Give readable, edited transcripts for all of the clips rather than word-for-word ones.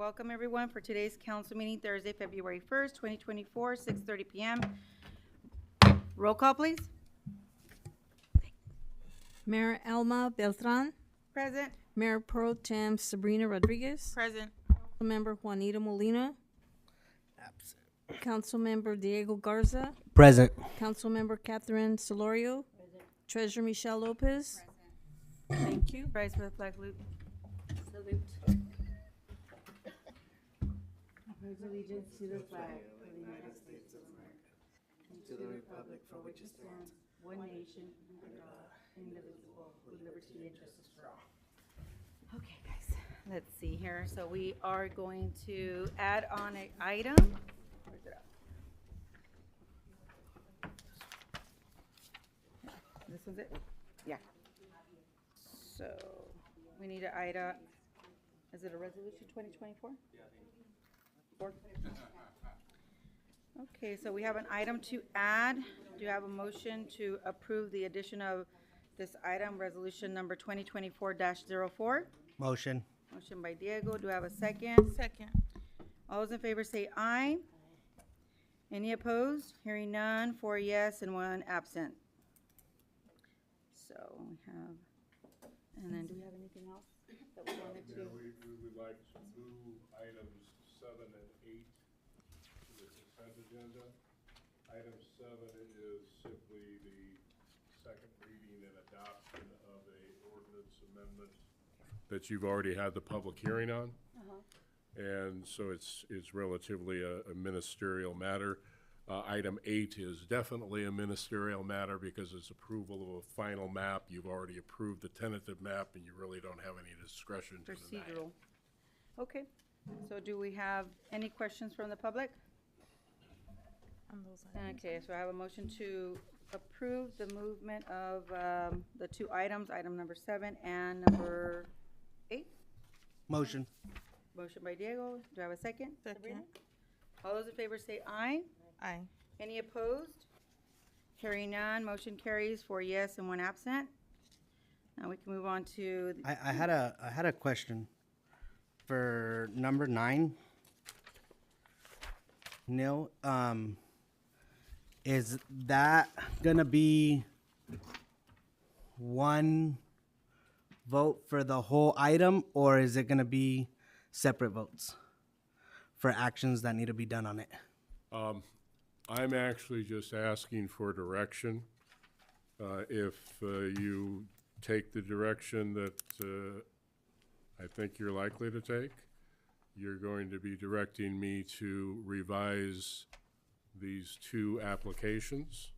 Welcome, everyone, for today's council meeting, Thursday, February 1st, 2024, 6:30 p.m. Roll call, please. Mayor Alma Beltran, Present. Mayor Pro Tem Sabrina Rodriguez, Present. Councilmember Juanita Molina, Councilmember Diego Garza, Present. Councilmember Catherine Solorio, Treasurer Michelle Lopez. Thank you. Rise for the flag salute. Pledge allegiance to the flag of the United States of America and to the republic for which it stands, one nation, under God, indivisible, with liberty and justice for all. Okay, guys, let's see here. So we are going to add on an item. Where's it at? This one's it? Yeah. So we need an item. Is it a resolution 2024? Okay, so we have an item to add. Do you have a motion to approve the addition of this item, resolution number 2024-04? Motion. Motion by Diego. Do I have a second? Second. All those in favor say aye. Any opposed? Hearing none, 4 yes and 1 absent. So we have, and then do we have anything else that we wanted to? We would like to move items 7 and 8 to the consent agenda. Item 7 is simply the second reading and adoption of a ordinance amendment that you've already had the public hearing on. And so it's relatively a ministerial matter. Item 8 is definitely a ministerial matter because it's approval of a final map. You've already approved the tentative map and you really don't have any discretion to deny it. Procedural. Okay, so do we have any questions from the public? On those items. Okay, so I have a motion to approve the movement of the two items, item number 7 and number 8. Motion. Motion by Diego. Do I have a second? Second. Sabrina? All those in favor say aye. Aye. Any opposed? Hearing none, motion carries 4 yes and 1 absent. Now we can move on to, I had a question for number 9. Neil, is that gonna be one vote for the whole item, or is it gonna be separate votes for actions that need to be done on it? I'm actually just asking for direction. If you take the direction that I think you're likely to take, you're going to be directing me to revise these 2 applications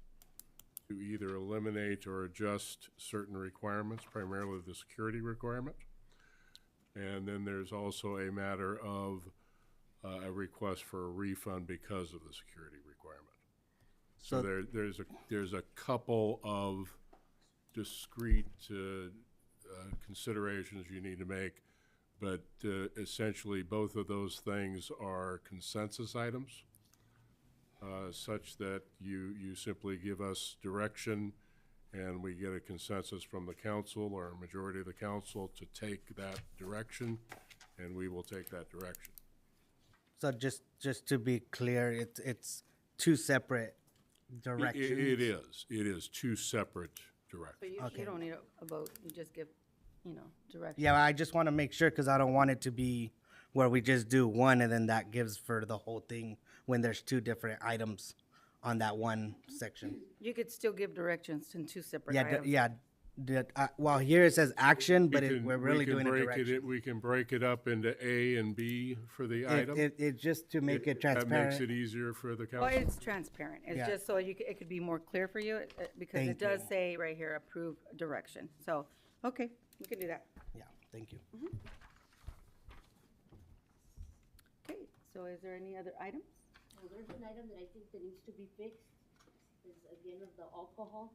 to either eliminate or adjust certain requirements, primarily the security requirement. And then there's also a matter of a request for a refund because of the security requirement. So there's a couple of discrete considerations you need to make, but essentially both of those things are consensus items, such that you simply give us direction and we get a consensus from the council or a majority of the council to take that direction, and we will take that direction. So just to be clear, it's 2 separate directions. It is 2 separate directions. so Okay. you don't need a vote, you just give, direction. Yeah, I just want to make sure because I don't want it to be where we just do one and then that gives for the whole thing when there's 2 different items on that one section. You could still give directions in 2 separate Yeah, items. well, here it says action, but we're We really can doing a break direction. We can break it up into A and B for the item. It just to make it That makes it transparent. easier for the Well, council. it's transparent. It's Yeah. just so it could be more clear for you, because it Thank does you. say right here, approve direction. So, okay, we can do that. Yeah, thank you. Okay, so is there any other items? Well, there's an item that I think that needs to be fixed, is again of the alcohol.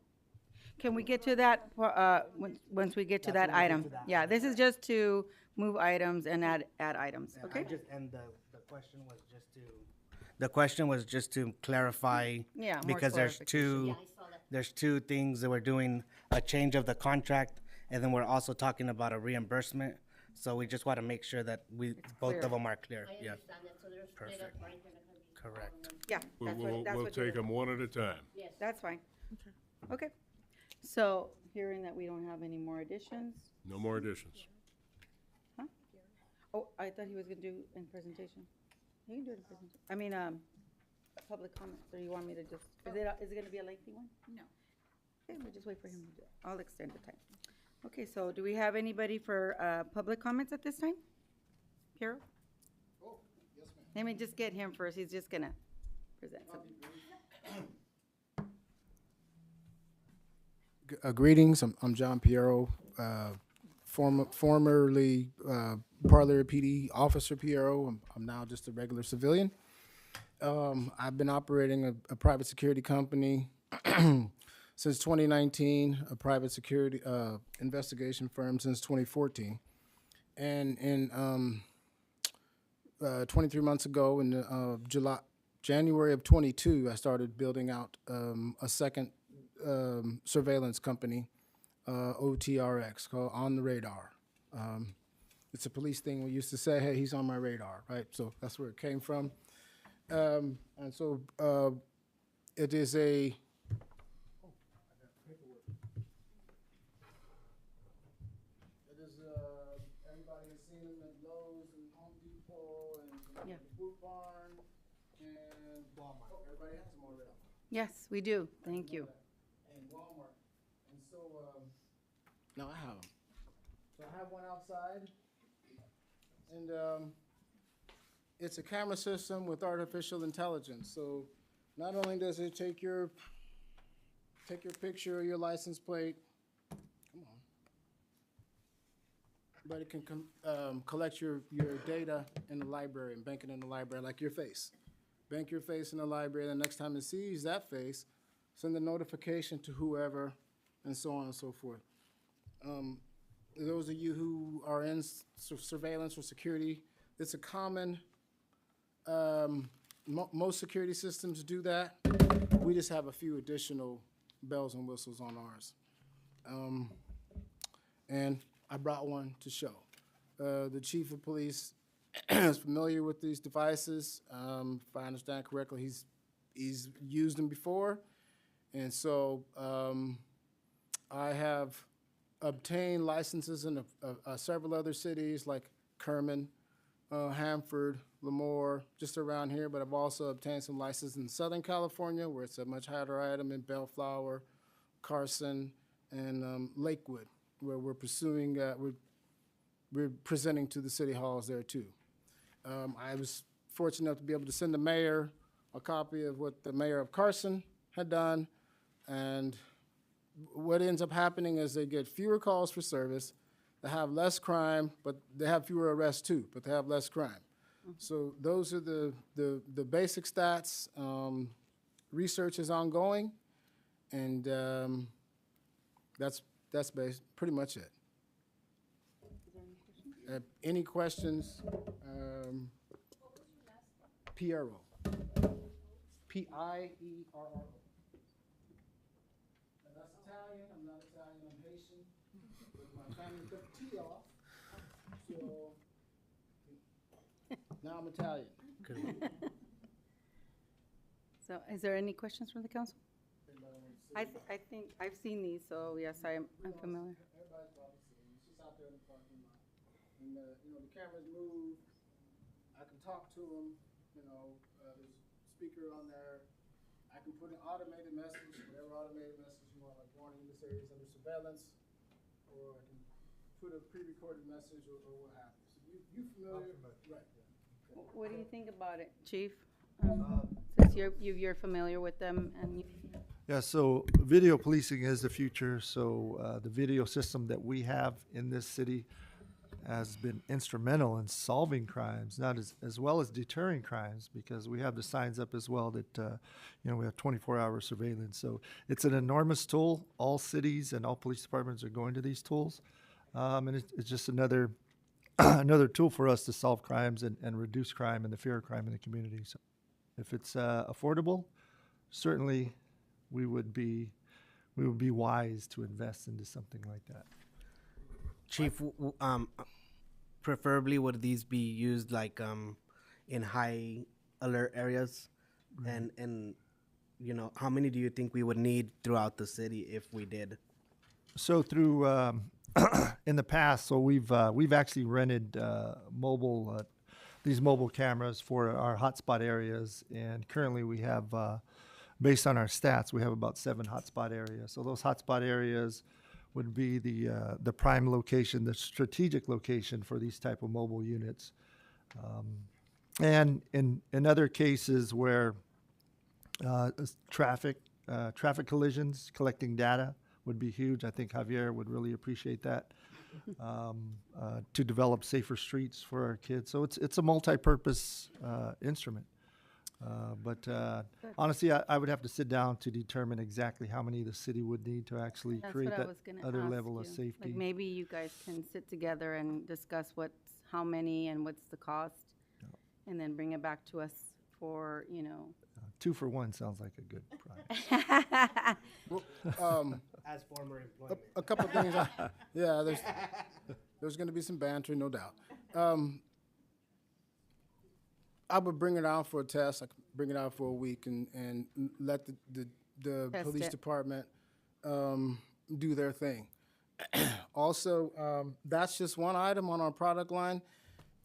Can we get to that, once we get to that item? Yeah, this is just to move items and add items, And okay? the question was just to clarify. Yeah, more Because there's clarification. Yeah, I saw that. there's 2 things that we're doing, a change of the contract, and then we're also talking about a reimbursement So we just want to make sure that both clear. of them are clear. I Yeah, understand that, so they're split Perfect. up right in the country. correct. Yeah, We'll, that's we'll, what, that's we'll what you're take them one at a time. Yes. That's fine. Okay. So, hearing that we don't have any more additions, No more additions. oh, I thought he was gonna do in presentation. He can do it in presentation. I mean, public comments, or you want me to just, is it gonna be a lengthy one? No. Okay, we'll just wait for him to do it. I'll extend the time. Okay, so do we have anybody for, public comments at this time? Piero? Oh, yes, ma'am. Let me just get him first. He's just gonna present something. Greetings, I'm John Piero, formerly Parlier PD officer Piero. I'm now just a regular civilian. I've been operating a private security company since 2019, a private security investigation firm since 2014. And in 23 months ago, in January of 22, I started building out a second surveillance company, OTRX, called On the Radar. It's a police thing. We used to say, hey, he's on my radar, right? So that's where it came from. And so it is a, everybody has seen them at Lowe's and Home Depot and Yeah. Boot Barn and Walmart. Everybody has them already. Yes, we do. Thank you. And Walmart. And so, no, I have them. So I have one outside. And it's a camera system with artificial intelligence. So not only does it take your picture or your license plate, come on, but it can collect your data in the library and bank it in the library, like your face. Bank your face in the library, the next time it sees that face, send a notification to whoever, and so on and so forth. Those of you who are in surveillance or security, it's a common, most security systems do that. We just have a few additional bells and whistles on ours. And I brought one to show. The chief of police is familiar with these devices. If I understand correctly, he's used them before. And so I have obtained licenses in several other cities like Kerman, Hanford, Lemoore, just around here, but I've also obtained some licenses in Southern California where it's a much higher item, in Bellflower, Carson, and Lakewood, where we're pursuing, we're presenting to the city halls there too. I was fortunate enough to be able to send the mayor a copy of what the mayor of Carson had done, and what ends up happening is they get fewer calls for service, they have less crime, but they have fewer arrests too, but they have less crime. So those are the basic stats. Research is ongoing, and that's pretty much it. Any questions? Piero. P-I-E-R-R-O. That's Italian. I'm not Italian. I'm Haitian. But my family took T off, so now I'm Italian. So is there any questions from the council? I think I've seen these, so yes, I'm familiar. Everybody's probably seen it. It's just out there in the parking lot. And, the cameras move. I can talk to them, there's a speaker on there. I can put an automated message, whatever automated message you want, like warning this area is under surveillance, or I can put a pre-recorded message or what have you. So you familiar? Right. What do you think about it, Chief? Since you're familiar with them and you. Yeah, so video policing is the future. So the video system that we have in this city has been instrumental in solving crimes, not as well as deterring crimes, because we have the signs up as well that we have 24-hour surveillance. So it's an enormous tool. All cities and all police departments are going to these tools, and it's just another another tool for us to solve crimes and reduce crime and the fear of crime in the community. So if it's affordable, certainly we would be wise to invest into something like that. Chief, preferably would these be used like in high alert areas? And you know, how many do you think we would need throughout the city if we did? So through in the past, so we've actually rented mobile these mobile cameras for our hotspot areas, and currently we have, based on our stats, we have about 7 hotspot areas. So those hotspot areas would be the prime location, the strategic location for these type of mobile units. And in other cases where traffic collisions, collecting data would be huge. I think Javier would really appreciate that, to develop safer streets for our kids. So it's a multi-purpose instrument. But honestly, I would have to sit down to determine exactly how many the city would need to actually That's create what I that was gonna other ask level of you. safety. Like maybe you guys can sit together and discuss how many and what's the cost, and then bring it back to us for, 2 for 1 sounds like a good price. As former employment. A couple of things. Yeah, there's going to be some banter, no doubt. I would bring it out for a test. I could bring it out for a week and let the Test police it. department do their thing. Also, that's just one item on our product line.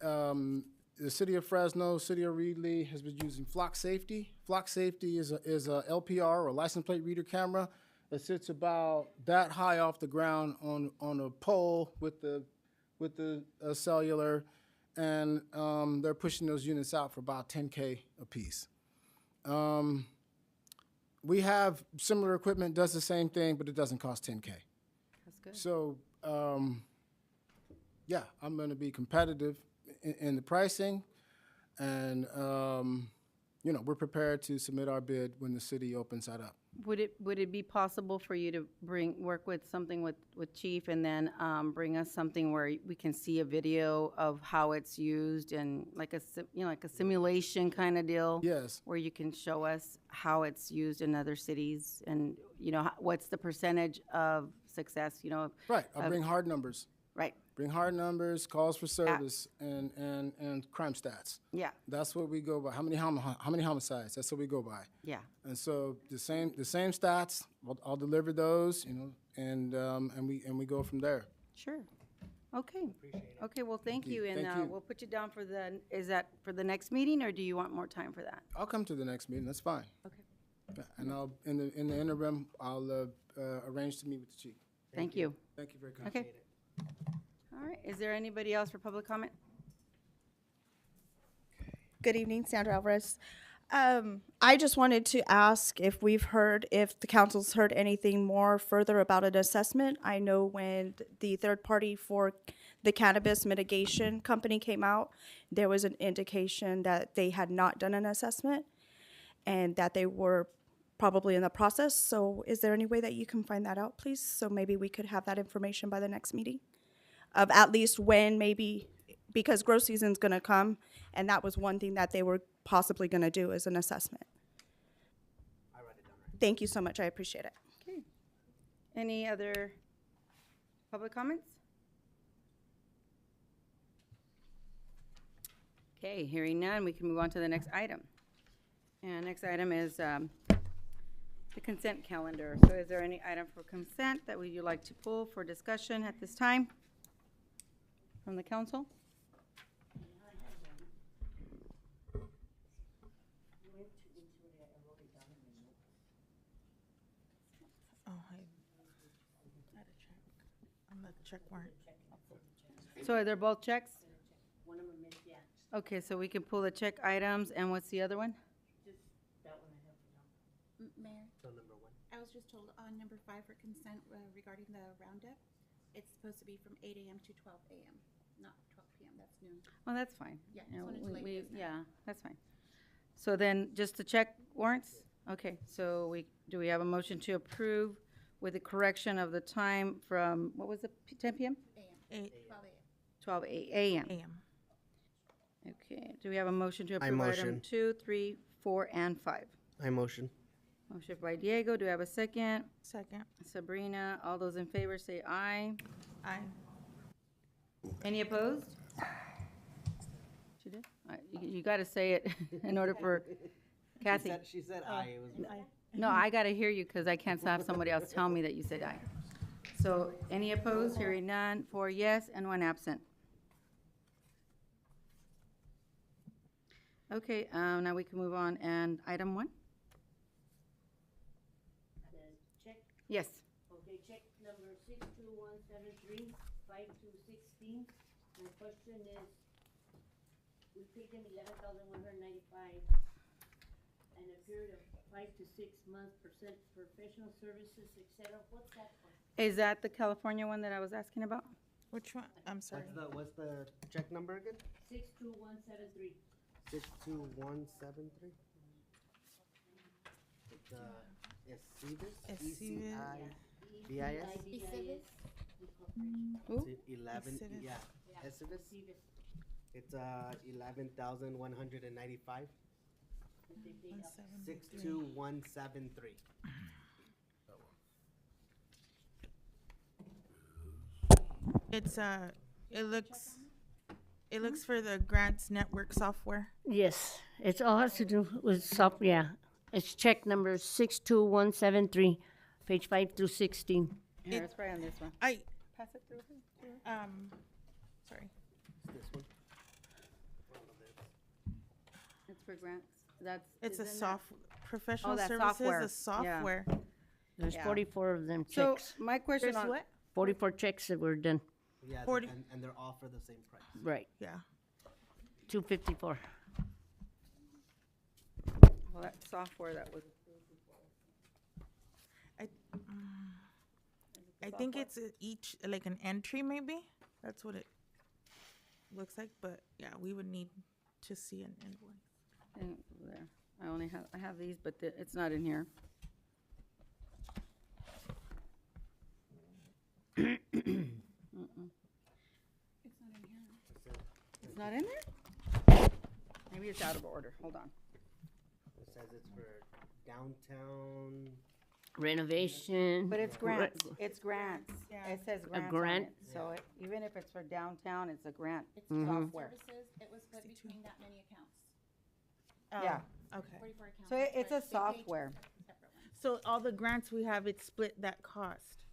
The city of Fresno, city of Reedley has been using Flock Safety. Flock Safety is a LPR, or license plate reader camera. It sits about that high off the ground on a pole with the cellular, and they're pushing those units out for about $10K a piece. We have similar equipment, does the same thing, but it doesn't cost $10K. That's good. So, yeah, I'm going to be competitive in the pricing, and we're prepared to submit our bid when the city opens that up. Would it be possible for you to work with something with Chief, and then bring us something where we can see a video of how it's used, and like a simulation kind of deal? Yes. Where you can show us how it's used in other cities, and what's the percentage of success? Right. I'll bring hard numbers. Right. Bring hard numbers, calls for service, and crime stats. Yeah. That's what we go by. How many homicides? That's what we go by. Yeah. And so the same stats. I'll deliver those, and we go from there. Sure. Okay. Okay. Well, thank you, and Thank you. we'll put you down for is that for the next meeting, or do you want more time for that? I'll come to the next meeting. That's fine. Okay. Yeah, and I'll in the interim I'll arrange to meet with the chief. Thank you. Thank you very much. Okay. All right. Is there anybody else for public comment? Good evening, Sandra Alvarez. I just wanted to ask if the council's heard anything more further about an assessment. I know when the third party for the cannabis mitigation company came out, there was an indication that they had not done an assessment and that they were probably in the process. So is there any way that you can find that out, please? So maybe we could have that information by the next meeting of at least when, maybe, because grow season's gonna come, and that was one thing that they were possibly gonna do is an assessment. I write it down right. Thank you so much, I appreciate it. Okay. Any other public comments? Okay, hearing none, we can move on to the next item. And next item is the consent calendar. So is there any item for consent that would you like to pull for discussion at this time from the council? Oh, I had to check on the check warrant. So are they both checks? One of them is, yeah, Okay, so we can pull the check items, and what's the other one? just that one I have for now. Mayor, So number 1. I was just told on number 5 for consent regarding the roundup, it's supposed to be from 8 a.m. to 12 a.m., not 12 p.m., that's noon. Oh, that's fine. Yeah, You know, just wanted to let you guys know. Yeah, that's fine. So then, just the check warrants? Okay, so do we have a motion to approve with the correction of the time from, what was it, 10 p.m.? A.m., 8 12 a.m. 12 a.m. a.m. Okay, do we have a motion to I approve item motion. 2, 3, 4, and 5? I motion. Motion by Diego, do we have a second? Second. Sabrina, all those in favor say aye. Aye. Any opposed? She did? You gotta say it in order for Kathy. She said aye. It was No, I gotta hear you because I can't have somebody else tell me that you said aye. So, any opposed? Hearing none. 4 yes and 1 absent. Okay, now we can move on. And item 1? The check, Yes. okay, check number 62173, 5/2/16. My question is, we paid them 11,195 and a period of 5 to 6 months professional services, etc. What's that for? Is that the California one that I was asking about? Which one? I'm sorry. what's the check number again? 62173. 62173. It's Escivis. Escivis. ECIBIS. Who? It's 11. Escivis. Yeah. Escivis. It's 11,195. 62173. It's it looks for the grants network software. Yes, it all has to do with software. Yeah. It's check number 62173, page 5 through 16. Here, it's right on this one. I Pass it through. sorry. It's this one. It's for grants. That's. It's a isn't that- professional that services, software. the software. There's Yeah. 44 of them So, checks. my question There's on. what? 44 checks that were done. Yeah, 40 and they're all for the same price. Right, Yeah. 254. Well, that software that was. I think it's each, like an entry maybe? That's what it looks like, but yeah, we would need to see an invoice. There. I have these, but it's not in here. It's not in there? Maybe it's out of order. Hold on. It says it's for downtown. Renovation. But it's grants. It's grants. Yeah. It says grants on grant? it. So even if it's for downtown, it's a grant It's for software. services, it was split between that many accounts, Oh, Yeah. okay. 44 accounts. So it's but a they paid software. separate ones. So all the grants we have, it's split that cost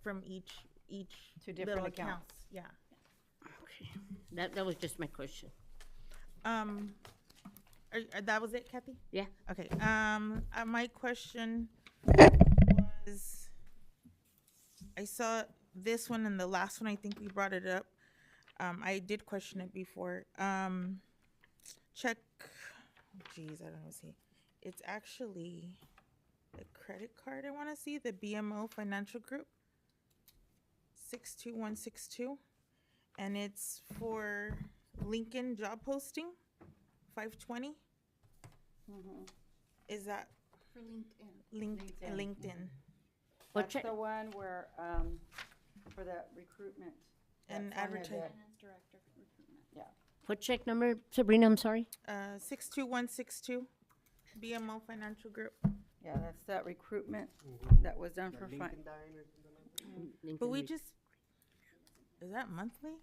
from each To different little accounts. Yeah. Okay. That was just my question. That was it, Kathy? Yeah. Okay, my question was, I saw this one and the last one, I think we brought it up. I did question it before. Check, geez, I don't know, see. It's actually the credit card I wanna see, the BMO Financial Group, 62162. And it's for Lincoln job posting, 520. Is that For LinkedIn. LinkedIn? What That's check? the one where, for the recruitment. And That's on there, advertise- Finance director recruitment. What check number, Sabrina, I'm sorry? 62162, BMO Financial Group. Yeah, that's that recruitment that was done for fun. Lincoln Dine or something like that? But we just, is that monthly?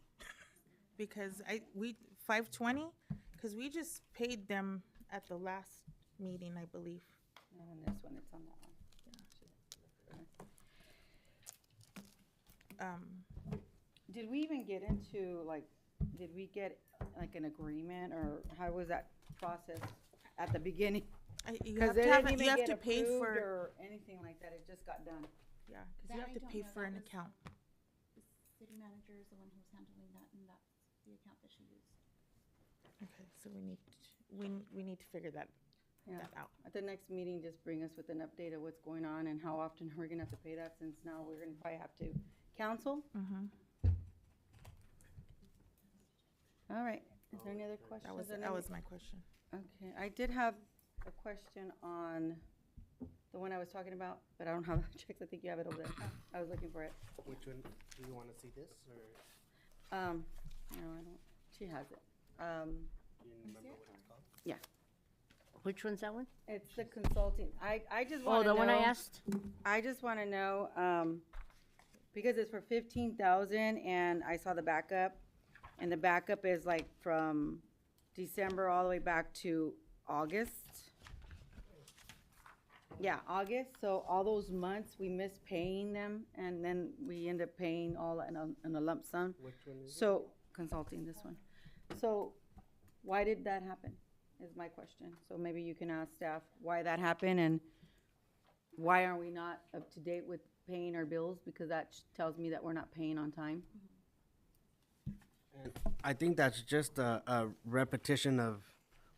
Because we 520, because we just paid them at the last meeting, I believe. And then this one, it's on that one. Did we even get into, like, did we get, like, an agreement, or how was that process at the beginning? You Because have they to have, didn't you even have get to pay approved for, or anything like that, it just got done. yeah, because That you I have to don't pay know, for that an was- account. The city manager is the one who's handling that, and that's the account that she used. Okay, so we need to figure that Yeah. out. At the next meeting, just bring us with an update of what's going on and how often we're gonna have to pay that, since now we're gonna probably have to counsel. All right, is there any other questions? That was my question. Okay, I did have a question on the one I was talking about, but I don't have the checks. I think you have it over there. I was looking for it. Which one? Do you want to see this or No, I don't. She has it. do you remember what it's called? Yeah, Which one's that one? it's the consulting. I just Oh, want to know. the one I asked? I just want to know, because it's for 15,000 and I saw the backup. And the backup is like from December all the way back to August. Yeah, August, so all those months, we missed paying them, and then we end up paying all in a lump sum. Which one is So, consulting, this one. So, why did that happen, is my question. So maybe you can ask staff why that happened, and why are we not up to date with paying our bills, because that tells me that we're not paying on time. I think that's just a repetition of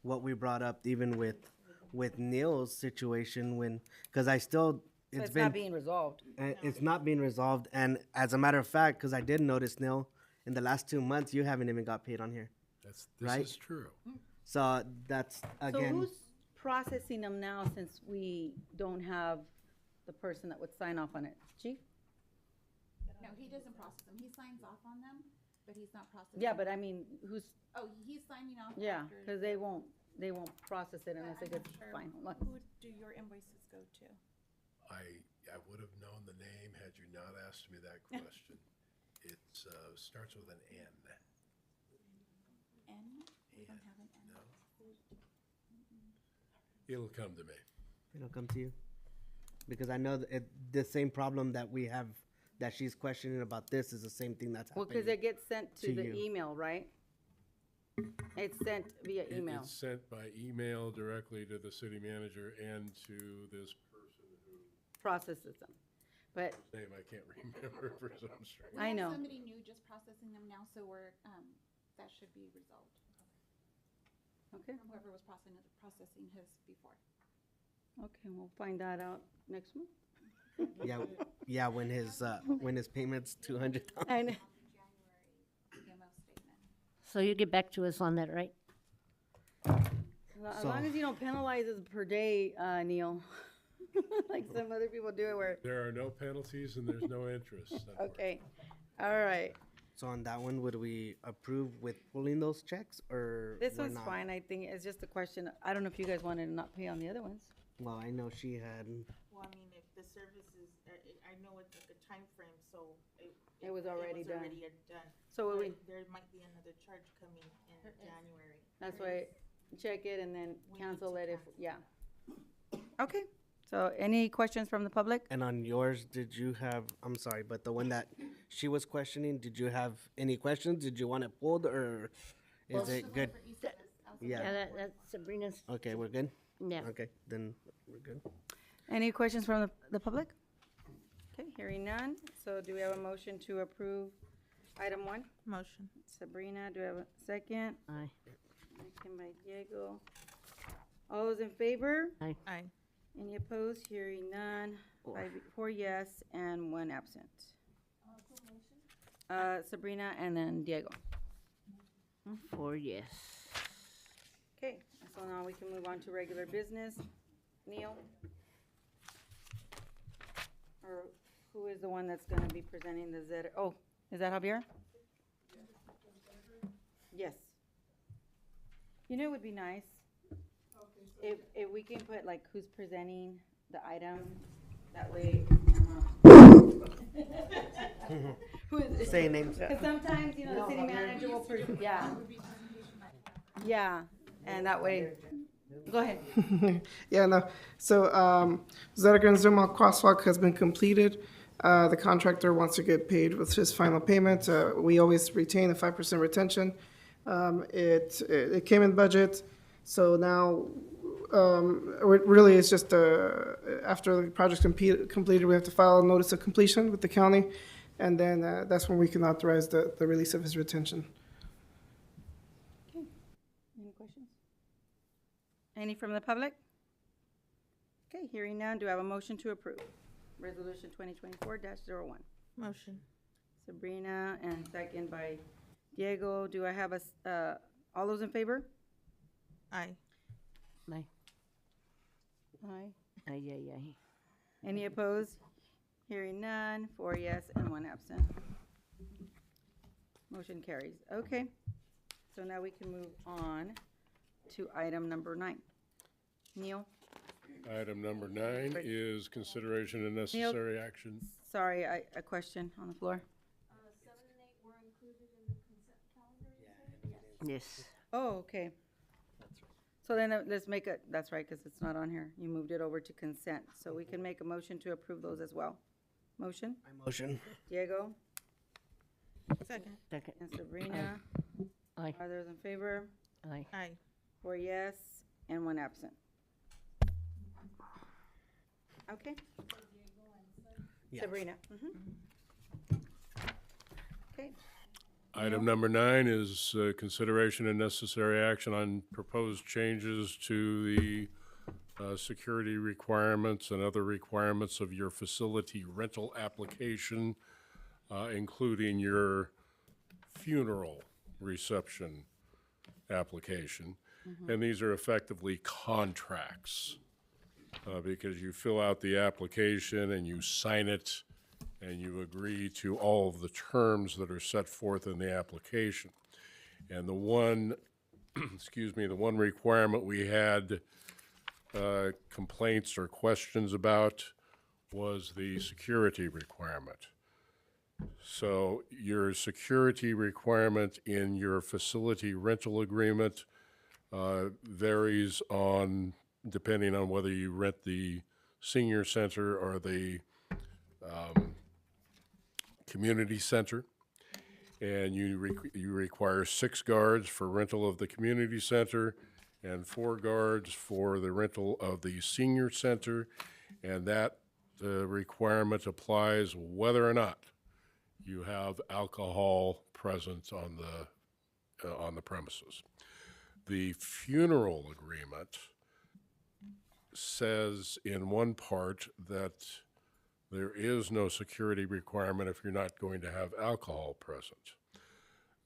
what we brought up even with Neil's situation when, because I still, So it's it's been. not being resolved. It's not being resolved, and as a matter of fact, because I did notice, Neil, in the last 2 months, you haven't even got paid on here. This Right? is true. So that's, So again, who's processing them now, since we don't have the person that would sign off on it? Chief? No, he doesn't process them. He signs off on them, but he's not processing. Yeah, but I mean, who's, Oh, he's signing off. yeah, after- because they won't process it unless it I'm gets not sure. fine. Who do your invoices go to? I would have known the name had you not asked me that question. It starts with an N. N? We don't have an N. No? It'll come to me. it'll come to you. Because I know that the same problem that we have, that she's questioning about this is the same thing that's Well, happening. because it gets sent to to the you. email, right? It's sent via email. It's sent by email directly to the city manager and to this person whose Processes them. But name I can't remember for some strange. We I have know. somebody new just processing them now, so we're, that should be resolved. Okay, From whoever was processing his before. okay, we'll find that out next month. Yeah, when his payment's 200. I know. EML statement. So you get back to us on that, right? As So- long as you don't penalize us per day, Neil, like some other people do it where, There are no penalties and there's no interest. okay, all right. So on that one, would we approve with pulling those checks or This we're one's not? fine, I think it's just a question, I don't know if you guys wanted to not pay on the other ones. Well, I know she had. Well, I mean, if the services, I know it's like a time frame, so It was already done. done. So But we, there might be another charge coming in January. that's why, check it and then We need cancel to it if, cancel. yeah. Okay, so any questions from the public? And on yours, did you have? I'm sorry, but the one that she was questioning, did you have any questions? Did you want it pulled or is it good? Yeah, Yeah. that's Sabrina's, Okay, we're good. yeah. Okay, then we're good. Any questions from the public? Okay, hearing none, so do we have a motion to approve item 1? Motion. Sabrina, do we have a second? Aye. Second by Diego. All those in favor? Aye. Any opposed? Hearing none. 4 yes and 1 absent. Sabrina and then Diego. 4 yes. Okay, so now we can move on to regular business. Neil? Or who is the one that's gonna be presenting the Zed, oh, is that Javier? Yes. You know, it would be nice if we can put like who's presenting the item, that way. Who is it? Say names. Because sometimes, you know, the city manager will, yeah. Yeah, and that way, go ahead. Yeah, no. So Zediger and Zuma crosswalk has been completed. The contractor wants to get paid with his final payment. We always retain a 5% retention. It came in budget, so now really it's just after the project's completed, we have to file a notice of completion with the county, and then that's when we can authorize the release of his retention. Any questions? Any from the public? Okay, hearing none, do I have a motion to approve? Resolution 2024-01. Motion. Sabrina and second by Diego. Do I have all those in favor? Aye. Aye. Aye. Aye, aye, aye. Any opposed? Hearing none, 4 yes and 1 absent. Motion carries. Okay, so now we can move on to item number 9. Neil? Item number 9 is consideration and necessary action. Sorry, a question on the floor. 7 and 8 were included in the consent calendar, Yes. Oh, okay. So then let's make it, that's right, because it's not on here. You moved it over to consent, so we can make a motion to approve those as well. Motion? My motion. Diego Second. Second. and Sabrina. Aye. Are those in favor? Aye. Aye. 4 yes and 1 absent. Okay. Yes. Sabrina. Okay. Item number 9 is consideration and necessary action on proposed changes to the security requirements and other requirements of your facility rental application, including your funeral reception application. And these are effectively contracts, because you fill out the application and you sign it and you agree to all of the terms that are set forth in the application. And the one, excuse me, the one requirement we had complaints or questions about was the security requirement. So your security requirement in your facility rental agreement varies on, depending on whether you rent the senior center or the community center. And you require 6 guards for rental of the community center and 4 guards for the rental of the senior center. And that requirement applies whether or not you have alcohol present on the premises. The funeral agreement says in one part that there is no security requirement if you're not going to have alcohol present.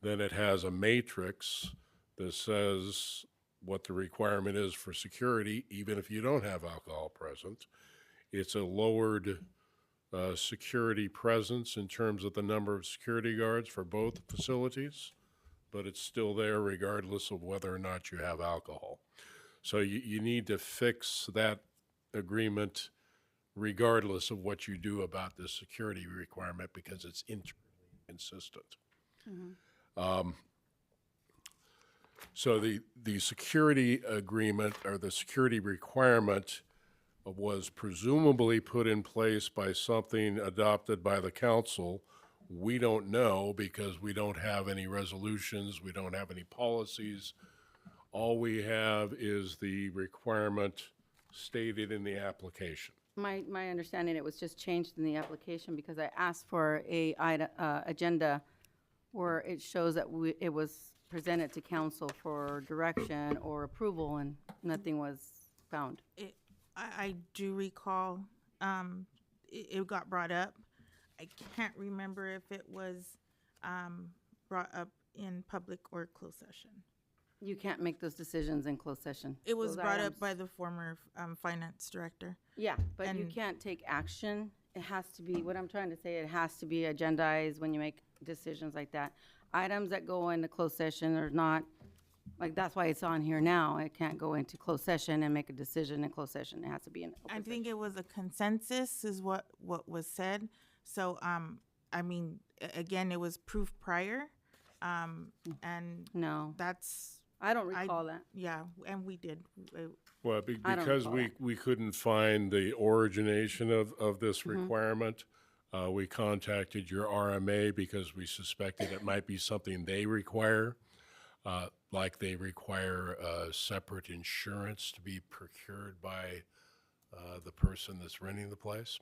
Then it has a matrix that says what the requirement is for security, even if you don't have alcohol present. It's a lowered security presence in terms of the number of security guards for both facilities, but it's still there regardless of whether or not you have alcohol. So you need to fix that agreement regardless of what you do about the security requirement, because it's internally consistent. So the security agreement, or the security requirement, was presumably put in place by something adopted by the council. We don't know, because we don't have any resolutions, we don't have any policies. All we have is the requirement stated in the application. My understanding, it was just changed in the application because I asked for a agenda where it shows that it was presented to council for direction or approval, and nothing was found. I do recall it got brought up. I can't remember if it was brought up in public or closed session. You can't make those decisions in closed session. It was Those brought items. up by the former finance director. Yeah, but you and- can't take action. It has to be, what I'm trying to say, it has to be agendized when you make decisions like that. Items that go into closed session are not, like, that's why it's on here now. It can't go into closed session and make a decision in closed session. It has to be in open I session. think it was a consensus is what was said. So, I mean, again, it was proof prior. And No, that's, I don't recall that. yeah, and we did. Well, I don't because recall we couldn't find the origination of this requirement, we contacted your RMA because we suspected it might be something they require, like they require separate insurance to be procured by the person that's renting the place.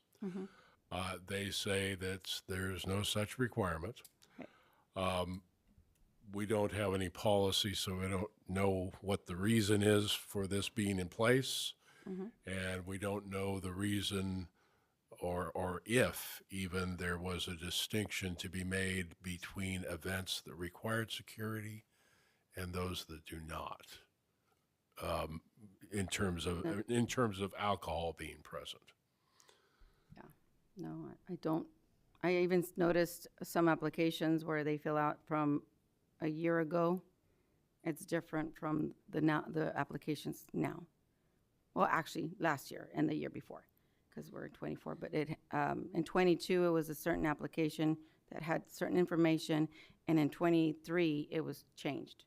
They say that there's no such requirement. We don't have any policy, so we don't know what the reason is for this being in place. And we don't know the reason or if even there was a distinction to be made between events that required security and those that do not, in terms of alcohol being present. No, I don't. I even noticed some applications where they fill out from a year ago. It's different from the applications now. Well, actually, last year and the year before, because we're in 24. But in 22, it was a certain application that had certain information, and in 23, it was changed.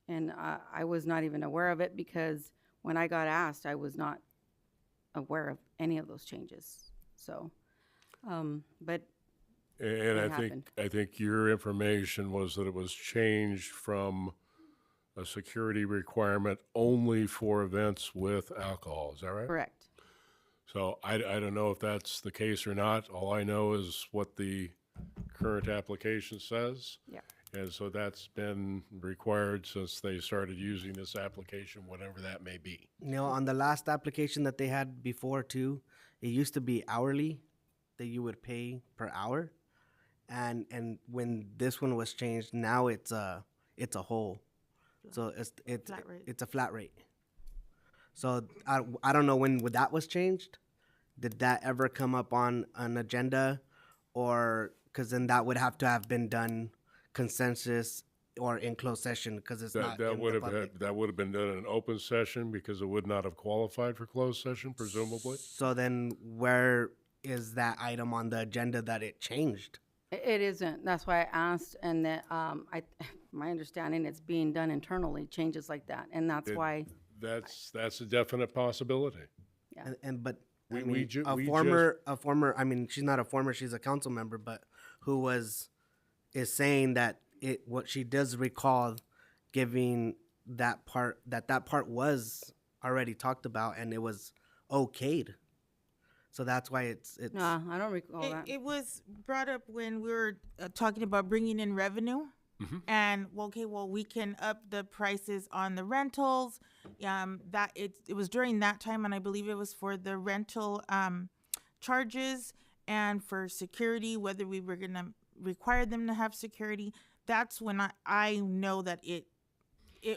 And I was not even aware of it because when I got asked, I was not aware of any of those changes. So, but And What I think your information was that it was changed from a security requirement only for events with alcohol. Is that right? correct. So I don't know if that's the case or not. All I know is what the current application says. Yeah. And so that's been required since they started using this application, whatever that may be. You know, on the last application that they had before too, it used to be hourly that you would pay per hour. And when this one was changed, now it's a whole. So it's Flat rate. it's a flat rate. So I don't know when that was changed. Did that ever come up on an agenda, or because then that would have to have been done consensus or in closed session because it's not That in would the have public. that would have been done in an open session because it would not have qualified for closed session, presumably. So then where is that item on the agenda that it changed? It isn't. That's why I asked, and that my understanding, it's being done internally, changes like that, and that's It- why. That's a definite possibility. But We- I we mean, ju- a we former. I mean, she's not a former. She's a council member, but who is saying that what she does recall giving that part was already talked about and it was okayed. So that's why it's No, I don't recall that. It was brought up when we were talking about bringing in revenue. And we can up the prices on the rentals. That it was during that time, and I believe it was for the rental charges and for security, whether we were gonna require them to have security. That's when I know that it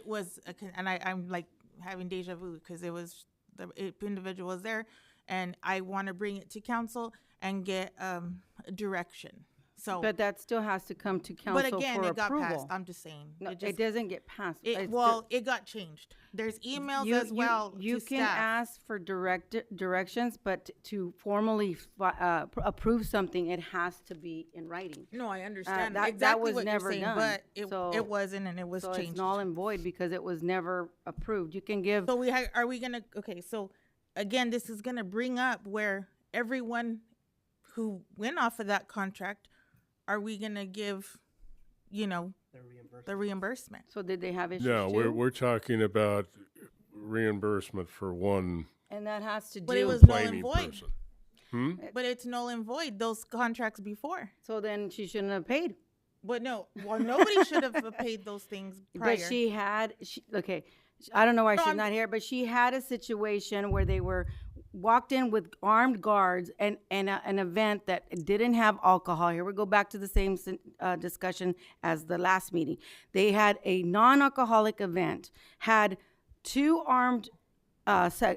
was I'm like having deja vu because it was the individual was there, and I want to bring it to council and get direction. So, But that still has to come to council but again, for it got approval. passed. I'm just saying. No, it it doesn't get passed. It's it got changed. There's emails You- as well. You to can staff. ask for directions, but to formally approve something, it has to be in writing. No, I understand that exactly was what never you're saying, done. but So- it wasn't, and it was So changed. it's null and void because it was never approved. You can give, So are we gonna? Okay, so again, this is gonna bring up where everyone who went off of that contract, are we gonna give, the reimbursement? so did they have issues No, too? we're talking about reimbursement for one And that has to But it do, was null and planning void. person. But it's null and void. Those contracts before. so then she shouldn't have paid. But no, nobody should have paid those things prior. But okay, I don't know why No, she's I'm- not here, but she had a situation where they were walked in with armed guards and an event that didn't have alcohol. Here we go back to the same discussion as the last meeting. They had a non-alcoholic event, had two armed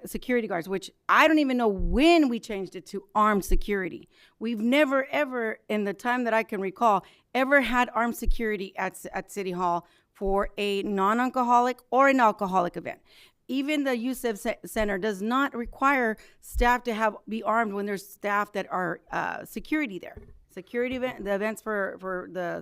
security guards, which I don't even know when we changed it to armed security. We've never, ever, in the time that I can recall, ever had armed security at City Hall for a non-alcoholic or an alcoholic event. Even the Youssef Center does not require staff to be armed when there's staff that are security there. Security the events for the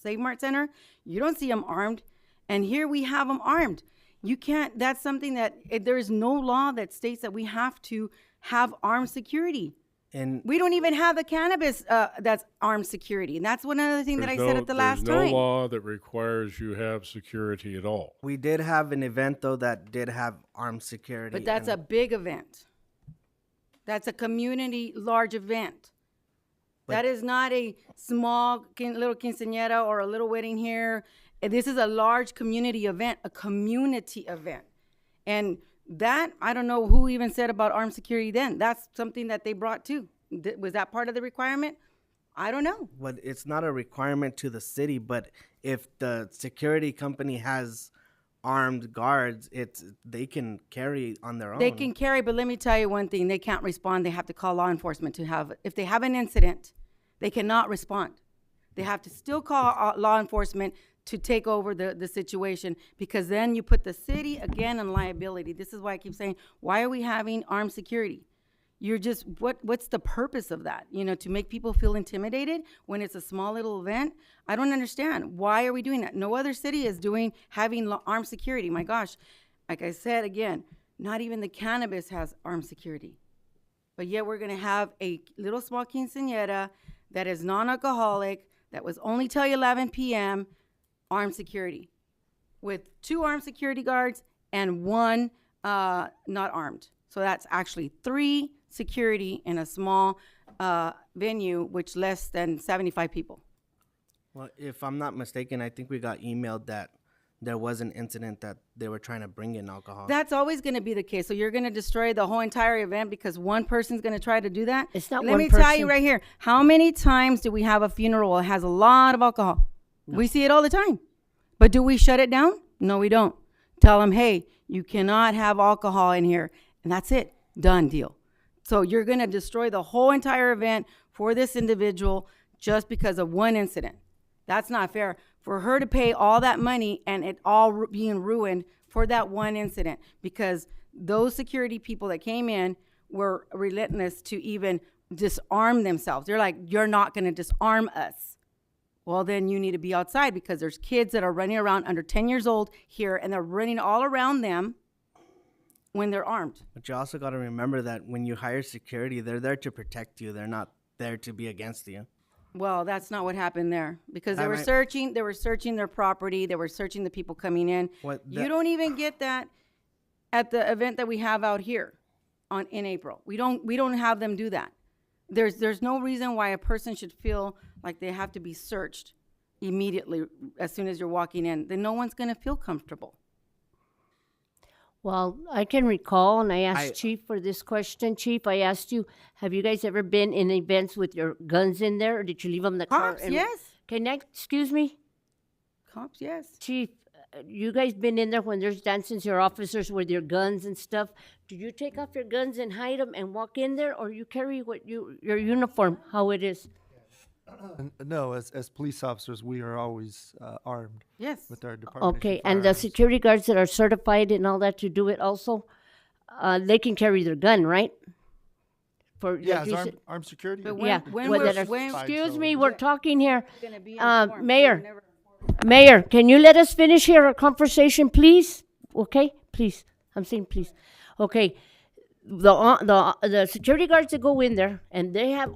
Save Mart Center, you don't see them armed, and here we have them armed. You can't. That's something that there is no law that states that we have to have armed security. And We don't even have the cannabis that's armed security, and that's one other thing that I said at the last There's time. no law that requires you have security at all. we did have an event though that did have armed security. But that's a and big event. That's a community large event. That is not a small little quinceañera or a little wedding here. This is a large community event, And that, I don't know who even said about armed security then. That's something that they brought too. Was that part of the requirement? I don't know. But it's not a requirement to the city. But if the security company has armed guards, they can carry on their own. They can carry, but let me tell you one thing. They can't respond. They have to call law enforcement if they have an incident, they cannot respond. They have to still call law enforcement to take over the situation, because then you put the city again in liability. This is why I keep saying, why are we having armed security? You're just, what's the purpose of that? You know, to make people feel intimidated when it's a small little event? I don't understand. Why are we doing that? No other city is having armed security. My gosh, like I said again, not even the cannabis has armed security. But yet we're gonna have a little small quinceañera that is non-alcoholic, that was only till 11 p.m., armed security, with 2 armed security guards and 1 not armed. So that's actually 3 security in a small venue, which less than 75 people. Well, if I'm not mistaken, I think we got emailed that there was an incident that they were trying to bring in alcohol. That's always going to be the case. So you're going to destroy the whole entire event because one person's going to try to do that? It's not Let one me tell you person. right here. How many times do we have a funeral that has a lot of alcohol? No. We see it all the time. But do we shut it down? No, we don't. Tell them, hey, you cannot have alcohol in here. And that's it. Done deal. So you're going to destroy the whole entire event for this individual just because of one incident. That's not fair. For her to pay all that money and it all being ruined for that one incident because those security people that came in were relentless to even disarm themselves. They're like, you're not going to disarm us. Well, then you need to be outside because there's kids that are running around under 10 years old here and they're running all around them when they're armed. But you also got to remember that when you hire security, they're there to protect you. They're not there to be against you. Well, that's not what happened there because they That were might- searching their property. They were searching the people coming in. You that- don't even get that at the event that we have out here in April. We don't have them do that. There's no reason why a person should feel like they have to be searched immediately as soon as you're walking in. Then no one's going to feel comfortable. Well, I can recall, and I asked I- Chief for this question. Chief, I asked you, have you guys ever been in events with your guns in there, or did you leave them in the car? Cops, yes. Excuse me? Cops, yes. Chief, you guys been in there when there's dancing, your officers with your guns and stuff. Do you take off your guns and hide them and walk in there, or you carry your uniform, how it is? No, as police officers, we are always armed Yes. with our department. Okay, and the security guards that are certified and all that to do it also, they can carry their gun, right? For Yeah, like as you said- armed security. But Yeah, when well, we're- that are- when- excuse me, we're talking here. Gonna be informed. Mayor, They're never- Mayor, can you let us finish here our conversation, please? Okay, please. I'm saying please. Okay, the security guards that go in there and they have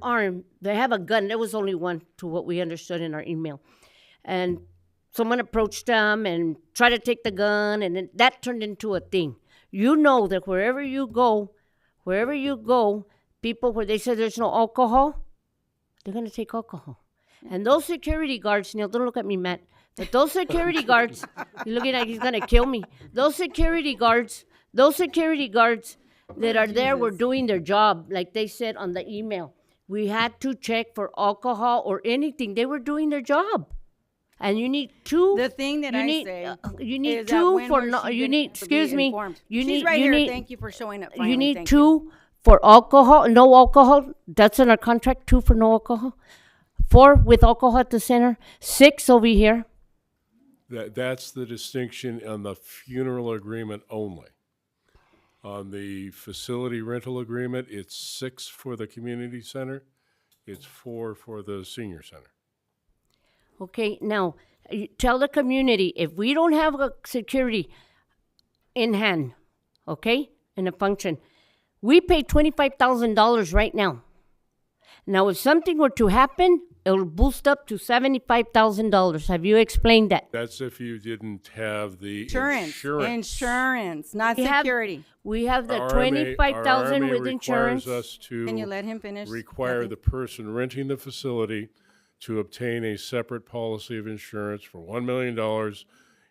a gun. There was only one, to what we understood in our email, and someone approached them and tried to take the gun, and then that turned into a thing. You know that wherever you go, people where they say there's no alcohol, they're gonna take alcohol. And those security guards, Neil, don't look at me, Matt. But those security guards, you're looking like he's gonna kill me. Those security guards that are there were doing their job, like they said on the email. We had to check for alcohol or anything. They were doing their job. And you need 2. The thing that you I need, say you need is that 2 when for was no, she you gonna need. be Excuse me. informed? You She's need. right you here. need. Thank you for showing up. You Finally. need Thank 2 for alcohol. No alcohol. That's in our contract. 2 for no alcohol. 4 with alcohol at the center. 6 over here. That's the distinction on the funeral agreement only. On the facility rental agreement, it's 6 for the community center, it's 4 for the senior center. Okay, now you tell the community if we don't have a security in hand, okay, in a function, we pay $25,000 right now. Now, if something were to happen, it'll boost up to $75,000. Have you explained that? That's if you didn't have the Insurance, not We have- security. We have the Our 25,000 RMA with insurance. requires us to Can you let him finish? require Kathy? the person renting the facility to obtain a separate policy of insurance for $1 million,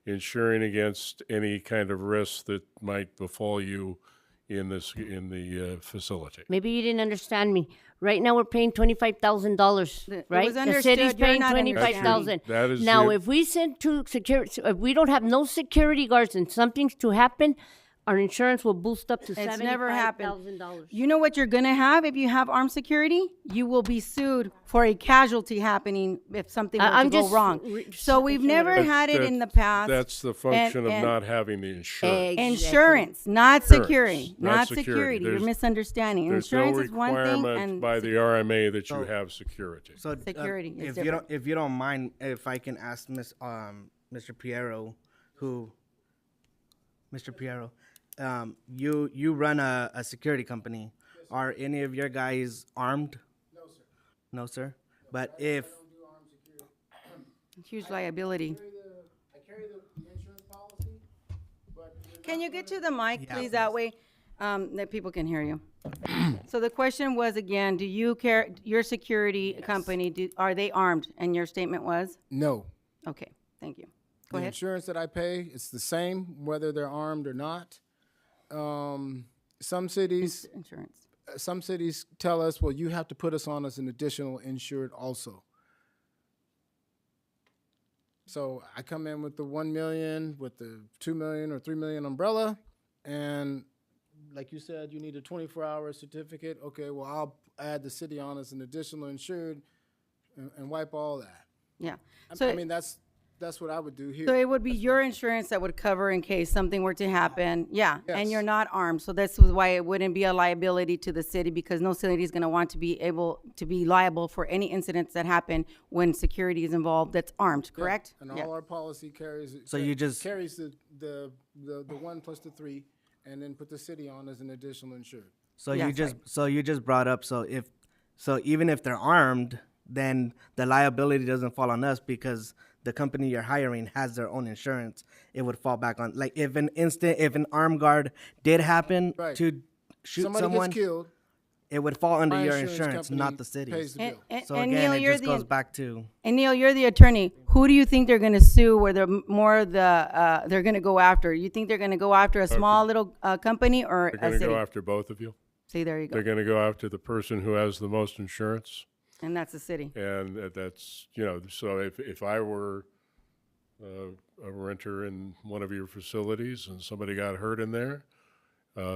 insuring against any kind of risk that might befall you in the facility. Maybe you didn't understand me. Right now, we're paying $25,000, It right? was The understood. city's You're paying not $25,000. That is Now, the- if we send 2 security, if we don't have no security guards and something's to happen, our insurance will boost up to It's never happened. $75,000. You know what you're gonna have if you have armed security? You will be sued for a casualty happening if something were to I'm go just wrong. So we've never had it in the past. That's the function of and- not having the insurance. Insurance, not Insurance, security, not not security. security. You're There's- misunderstanding. There's no Insurance is one thing requirement and by the RMA that you So- have security. So Security is if you different. don't, if you don't mind, if I can ask Mr. Piero, Mr. Piero, you run a security company. Are any of your guys armed? No, sir. No, sir. But if Do armed security. huge liability. I carry the insurance policy, but. Can you get to the mic, Yeah, please? That way, that people can hear you. So the question was again, do you care, your security company, are they armed? And your statement was? No. Okay, thank you. The Go ahead. insurance that I pay, it's the same whether they're armed or not. Some cities tell us, well, you have to put us on as an additional insured also. So I come in with the 1 million, with the 2 million or 3 million umbrella, and like you said, you need a 24-hour certificate. Okay, well, I'll add the city on as an additional insured and wipe all that. Yeah. I mean, that's what I would do here. So it would be your insurance that would cover in case something were to happen. Yeah, and Yes. you're not armed, so that's why it wouldn't be a liability to the city because no city is going to want to be able to be liable for any incidents that happen when security is involved that's armed, Yeah, correct? And Yeah. all our policy carries. So you just- carries the 1 plus the 3, and then put the city on as an additional insured. so Yeah, you just brought up so even if they're armed, then the liability doesn't fall on us because the company you're hiring has their own insurance. It would fall back on, like, if an armed guard did happen Right. to shoot Somebody someone, gets killed, it would fall under my your insurance insurance, company not the city's. pays the bill. So And again, Neil, it you're just the goes back to And Neil, you're the attorney. Who do you think they're going to sue? Where they're going to go after? You think they're going to go after a small little company or They're a going to city? go after both of you. See, there you They're go. going to go after the person who has the most insurance. And that's the city. And that's, so if I were a renter in one of your facilities and somebody got hurt in there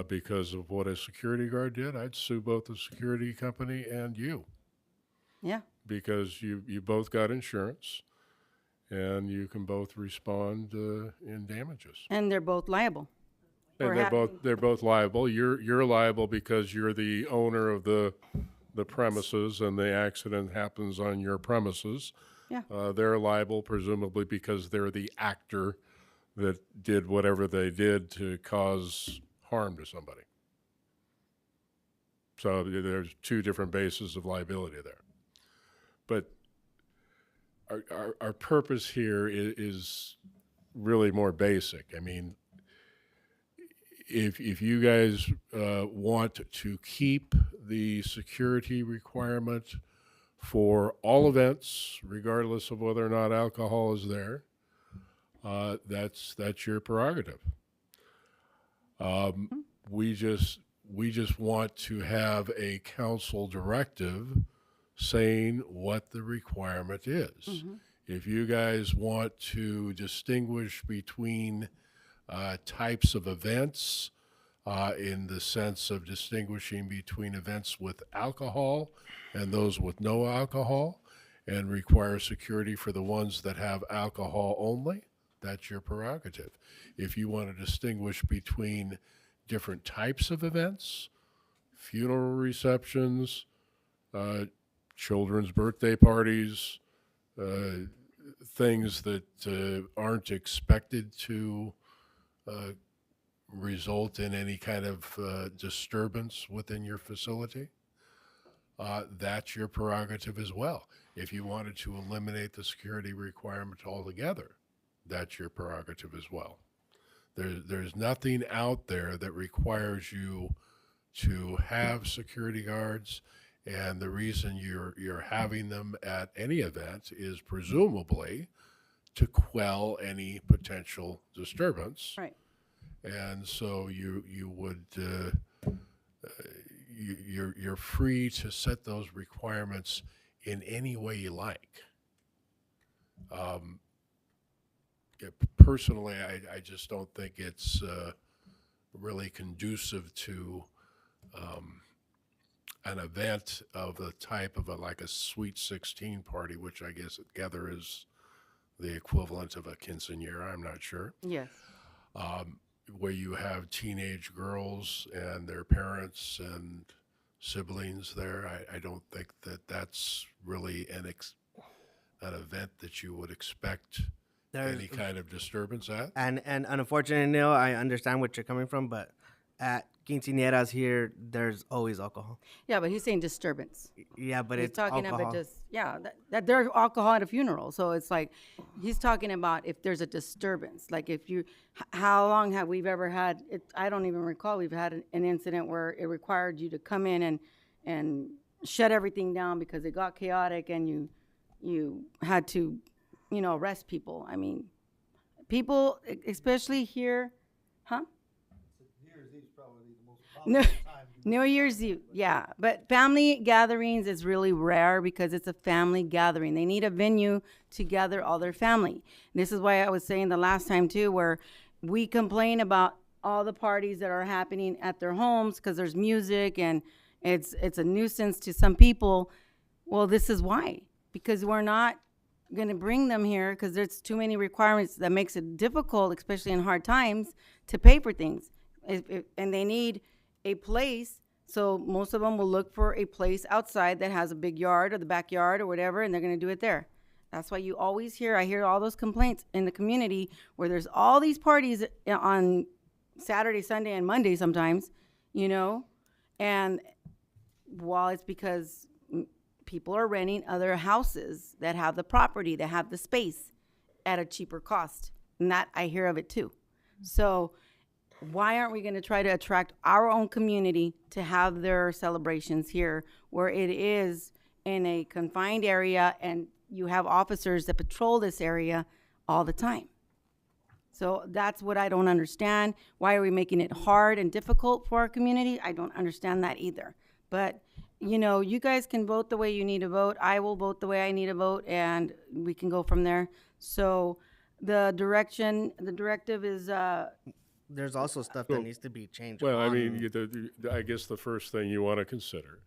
because of what a security guard did, I'd sue both the security company and you Yeah. because you both got insurance and you can both respond in damages. And they're both liable. And for they're both liable. You're liable because you're the owner of the premises and the accident happens on your premises. Yeah. They're liable presumably because they're the actor that did whatever they did to cause harm to somebody. So there's two different bases of liability there. But our purpose here is really more basic. I mean, if you guys want to keep the security requirement for all events, regardless of whether or not alcohol is there, that's your prerogative. We just want to have a council directive saying what the requirement is. If you guys want to distinguish between types of events in the sense of distinguishing between events with alcohol and those with no alcohol and require security for the ones that have alcohol only, that's your prerogative. If you want to distinguish between different types of events, funeral receptions, children's birthday parties, things that aren't expected to result in any kind of disturbance within your facility, that's your prerogative as well. If you wanted to eliminate the security requirement altogether, that's your prerogative as well. There's nothing out there that requires you to have security guards, and the reason you're having them at any event is presumably to quell any potential disturbance. Right. And so you would you're free to set those requirements in any way you like. Personally, I just don't think it's really conducive to an event of the type of like a Sweet 16 party, which I guess gather is the equivalent of a quinceañera, I'm not sure, Yes. where you have teenage girls and their parents and siblings there. I don't think that that's really an event that you would expect any kind of disturbance at. And unfortunately, Neil, I understand what you're coming from, but at quinceañeras here, there's always alcohol. Yeah, but he's saying disturbance. Yeah, but He's it's talking alcohol. about just, yeah, that there's alcohol at a funeral. So it's like, he's talking about if there's a disturbance. Like if you, how long have we ever had, I don't even recall, we've had an incident where it required you to come in and shut everything down because it got chaotic and you had to, arrest people. I mean, people, especially here, huh? No, New Year's Eve, yeah. But family gatherings is really rare because it's a family gathering. They need a venue to gather all their family. This is why I was saying the last time too, where we complain about all the parties that are happening at their homes because there's music and it's a nuisance to some people. Well, this is why. Because we're not going to bring them here because there's too many requirements that makes it difficult, especially in hard times, to pay for things. And they need a place, so most of them will look for a place outside that has a big yard or the backyard or whatever, and they're going to do it there. That's why you always hear all those complaints in the community where there's all these parties on Saturday, Sunday, and Monday sometimes, and while it's because people are renting other houses that have the property, that have the space at a cheaper cost, and that I hear of it too. So why aren't we going to try to attract our own community to have their celebrations here where it is in a confined area and you have officers that patrol this area all the time? So that's what I don't understand. Why are we making it hard and difficult for our community? I don't understand that either. But, you guys can vote the way you need to vote. I will vote the way I need to vote, and we can go from there. So the directive is... There's also stuff that needs to be changed. Well, I mean, I guess the first thing you want to consider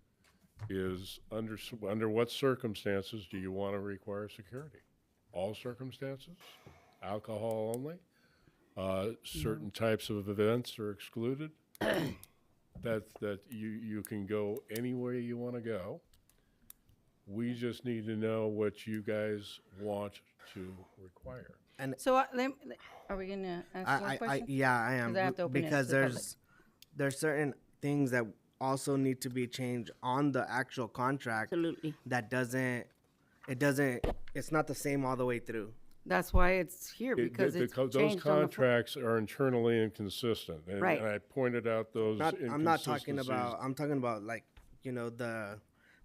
is under what circumstances do you want to require security? All circumstances? Alcohol only? Certain types of events are excluded? that you can go any way you want to go. We just need to know what you guys want to require. And so are we going to ask more questions? Yeah, I am. I have to open it because to the public. there's certain things that also need to be changed on the actual contract. Absolutely. It's not the same all the way through. That's why it's here, because it's those changed on the contracts are internally inconsistent. And, Right. and I pointed out those I'm not talking inconsistencies. about. I'm talking about like the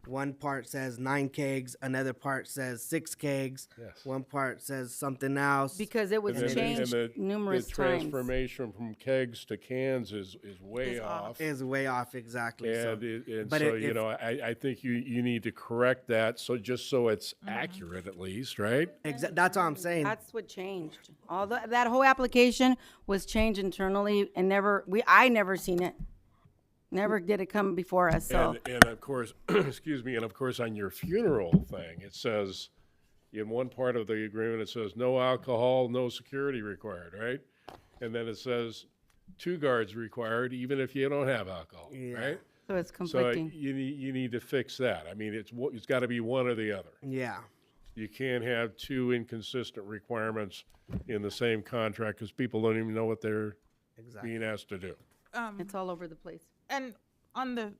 one part says 9 kegs, another part says 6 kegs. Yes. One part says something else. because it was And then- changed and numerous the times. transformation from kegs to cans is way off. Is way off exactly. And but so, it- I think you need to correct that just so it's accurate at least, right? That's what I'm saying. That's what changed. That whole application was changed internally, and I never seen it. Never did it come before us. So And of course, excuse me, and of course on your funeral thing, it says, in one part of the agreement, it says no alcohol, no security required, right? And then it says 2 guards required, even if you don't have alcohol, right? so it's So conflicting. you need to fix that. I mean, it's got to be one or the other. Yeah. You can't have 2 inconsistent requirements in the same contract because people don't even know what they're being asked to do. It's all over the place. And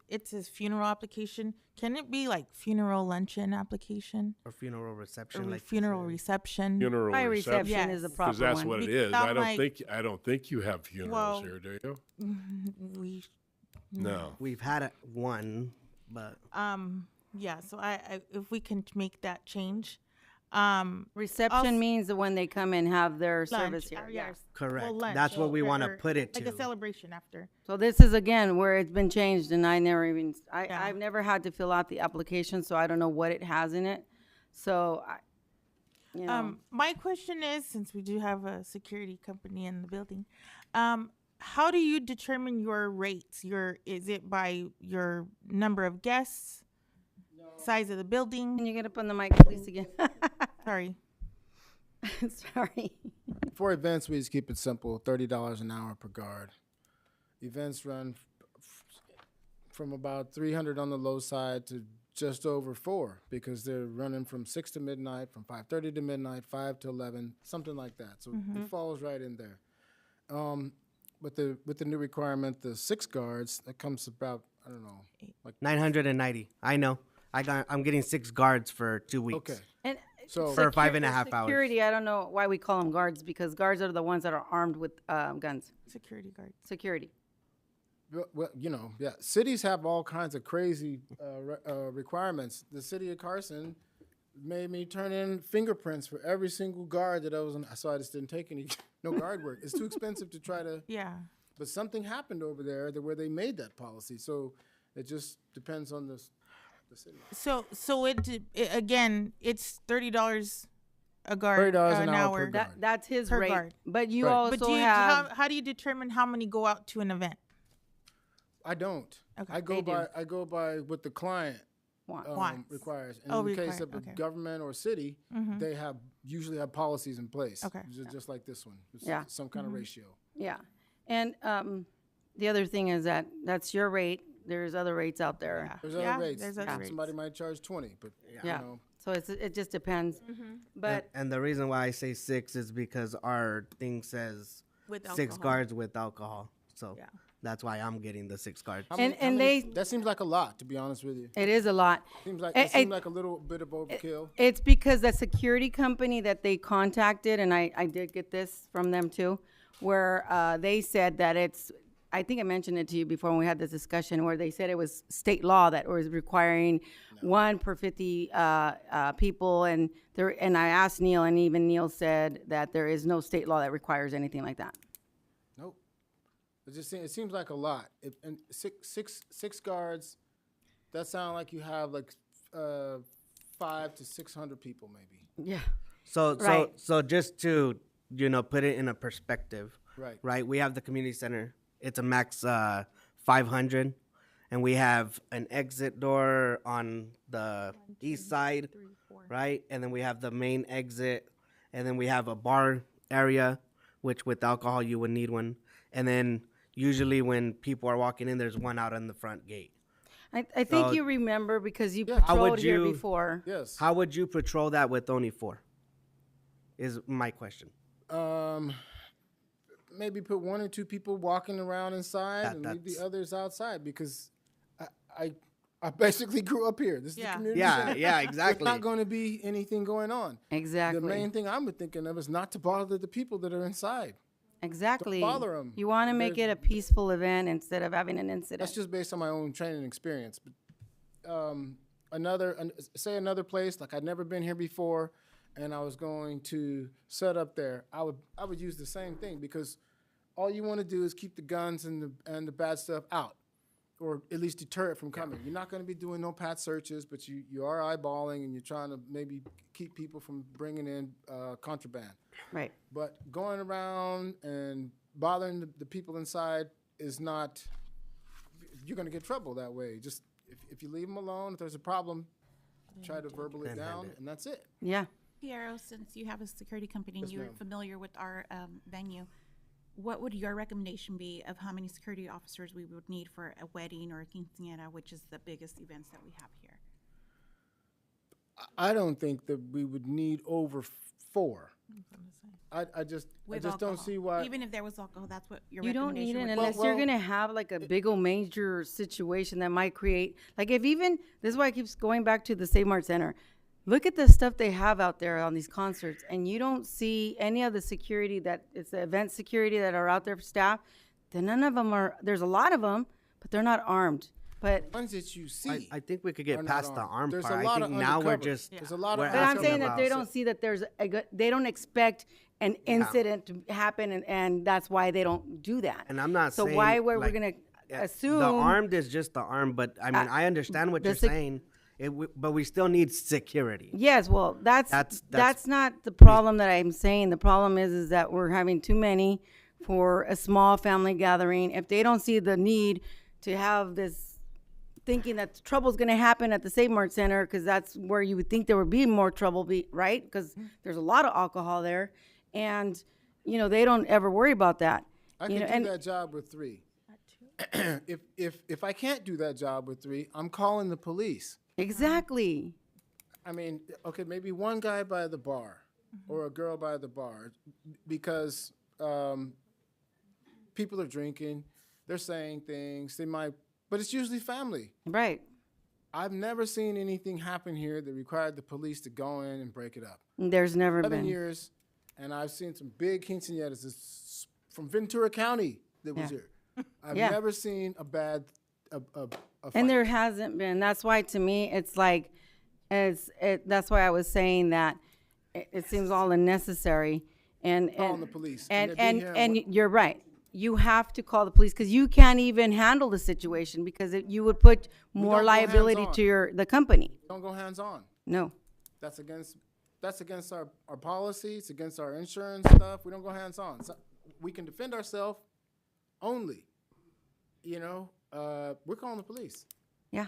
it says funeral application. Can it be like funeral luncheon application? Or funeral reception. Or like you funeral said. reception? Funeral By reception. reception is the Yes. proper Because that's one. what it Because is. I'm like- I don't think you have funerals Well- here, do you? We, No. We've had one, but yeah. So I if we can make that change, Reception Also- means that when they come and have their lunch, service here. yes. correct. Well, lunch That's what we or- want to or put it like to. a celebration after. So this is again where it's been changed, and I never even Yeah. I've never had to fill out the application, so I don't know what it has in it. So My question is, since we do have a security company in the building, how do you determine your rates? Is it by your number of guests, size of the Can building? you get up on the mic, please, again? Sorry. Sorry. For events, we just keep it simple, $30 an hour per guard. Events run from about 300 on the low side to just over 4, because they're running from 6 to midnight, from 5:30 to midnight, 5 to 11, something like that. So it falls right in there. With the new requirement, the 6 guards, that comes about, I don't know, like 990. I know. I'm getting 6 guards for 2 weeks. okay. And So For 5.5 hours. security, I don't know why we call them guards, because guards are the ones that are armed with guns. Security guard. Security. Well, yeah, cities have all kinds of crazy requirements. The city of Carson made me turn in fingerprints for every single guard that I was on, so I just didn't take no guard work. It's too expensive to try to. Yeah. But something happened over there where they made that policy. So it just depends on the city. So again, it's $30 a guard, $30 an hour. per guard. That's his Per rate. guard. But you Right. also But have. how do you determine how many go out to an event? I don't. Okay. I They do. go by what the client Wants. requires. And Oh, in the case require, of a okay. government or city, they usually have policies in place. Okay. Just like this one. It's Yeah. some kind of ratio. Yeah. And the other thing is that that's your rate. There's other rates out there. There's Yeah, other rates. there's other rates. Somebody might charge 20, but Yeah. you know, So it just depends. But And the reason why I say 6 is because our thing says With 6 alcohol. guards with alcohol. So Yeah. that's why I'm getting the 6 guards. how And- many- how and many- they- that seems like a lot, to be honest with you. it is a lot. It seemed like a little bit of overkill. It's because the security company that they contacted, and I did get this from them too, where they said that I think I mentioned it to you before when we had this discussion, where they said it was state law that was requiring 1 per 50 people, and I asked Neil, and even Neil said that there is no state law that requires anything like that. Nope. It seems like a lot. And six guards. That sounds like you have like 500 to 600 people, maybe. Yeah. So just to put it in a perspective, Right. right? We have the community center. It's a max 500, and we have an exit door on the east side, right? And then we have the main exit, and then we have a bar area, which with alcohol you would need one, and then usually when people are walking in, there's one out on the front gate. I think So- you remember because you Yeah. How would patrolled here you- before. Yes. How would you patrol that with only 4? Is my question. Maybe put 1 or 2 people walking around inside and leave that's- the others outside, because I basically grew up here. This is the Yeah. community Yeah, center. yeah, There's exactly. not going to be anything going on. Exactly. The main thing I'm thinking of is not to bother the people that are inside. Exactly. bother 'em. You want to make it There's- a peaceful event instead of having an incident. That's just based on my own training experience. But say another place, like I'd never been here before, and I was going to set up there, I would use the same thing, because all you want to do is keep the guns and the bad stuff out, or at least deter it from coming. You're not going to be doing no pat searches, but you are eyeballing, and you're trying to maybe keep people from bringing in contraband. Right. But going around and bothering the people inside is not, you're going to get trouble that way. Just if you leave them alone, if there's a problem, try to verbal it down, and that's it. Yeah. Piero, since you have a security company and Yes, you're ma'am. familiar with our venue, what would your recommendation be of how many security officers we would need for a wedding or a quinceañera, which is the biggest events that we have here? I don't think that we would need over 4. I just don't alcohol. see why. Even if there was alcohol, that's what your You don't need recommendation it would be. unless you're well- going to have like a big old major situation that might create, like if even, this is why it keeps going back to the Save Mart Center. Look at the stuff they have out there on these concerts, and you don't see any of the security it's the event security that are out there for staff. Then none of them are, there's a lot of them, but they're not armed. But ones that you see. I think we could are get not past the armed. arm There's part. a lot I think of now we're undercover. just. There's a lot we're of But I'm asking saying that they about- don't see that they don't expect an incident to happen, and that's why they don't do that. And I'm not So saying. why we're like, gonna yeah, assume the armed is just the arm, but I mean I understand what the you're saying. But we still need security. Yes, well, that's That's- not the problem that I'm saying. The problem is that we're having too many for a small family gathering, if they don't see the need to have this thinking that trouble's going to happen at the Save Mart Center, because that's where you would think there would be more trouble, right? Because there's a lot of alcohol there, and they don't ever worry about that. I can do that job with 3. If I can't do that job with 3, I'm calling the police. Exactly. I mean, okay, maybe one guy by the bar or a girl by the bar, because people are drinking, they're saying things, but it's usually family. Right. I've never seen anything happen here that required the police to go in and break it up. There's never 7 been. years, and I've seen some big quinceañeras. It's from Ventura County that was here. I've never seen a bad a fight. And there hasn't been. That's why, to me, it's like, that's why I was saying that it seems all unnecessary. And Calling the police. And you're right. You have to call the police, because you can't even handle the situation, because you would put more don't go liability hands-on. to the company. Don't go hands-on. No. That's against our policy. It's against our insurance stuff. We don't go hands-on. So we can defend ourselves only. We're calling the police. Yeah.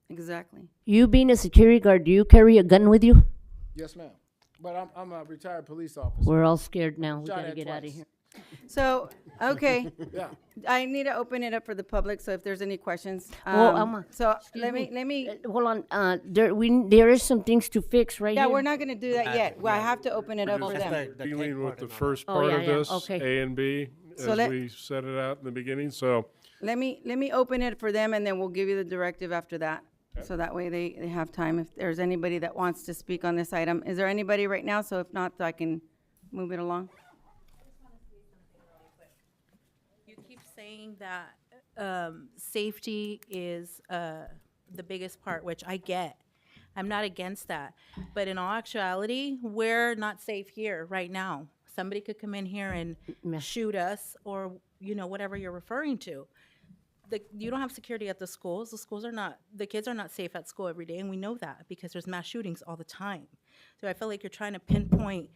Exactly. You being a security guard, do you carry a gun with you? Yes, ma'am. But I'm a retired police officer. We're all scared now. We Shot gotta at get out of twice. here. So, okay. Yeah. I need to open it up for the public, so if there's any questions. Well, Alma, So excuse let me, Hold on. There is some things to fix right yeah, here. we're not gonna do that yet. Well, I have to open it up for them. Dealing with the first Oh, part yeah, of yeah, this, okay. A and B, So as we set it out in the beginning, so. Let me open it for them, and then we'll give you the directive after that. So that way they have time if there's anybody that wants to speak on this item. Is there anybody right now? So if not, I can move it along. You keep saying that safety is the biggest part, which I get. I'm not against that. But in all actuality, we're not safe here right now. Somebody could come in here and shoot us, or, whatever you're referring to. You don't have security at the schools. The kids are not safe at school every day, and we know that because there's mass shootings all the time. So I feel like you're trying to pinpoint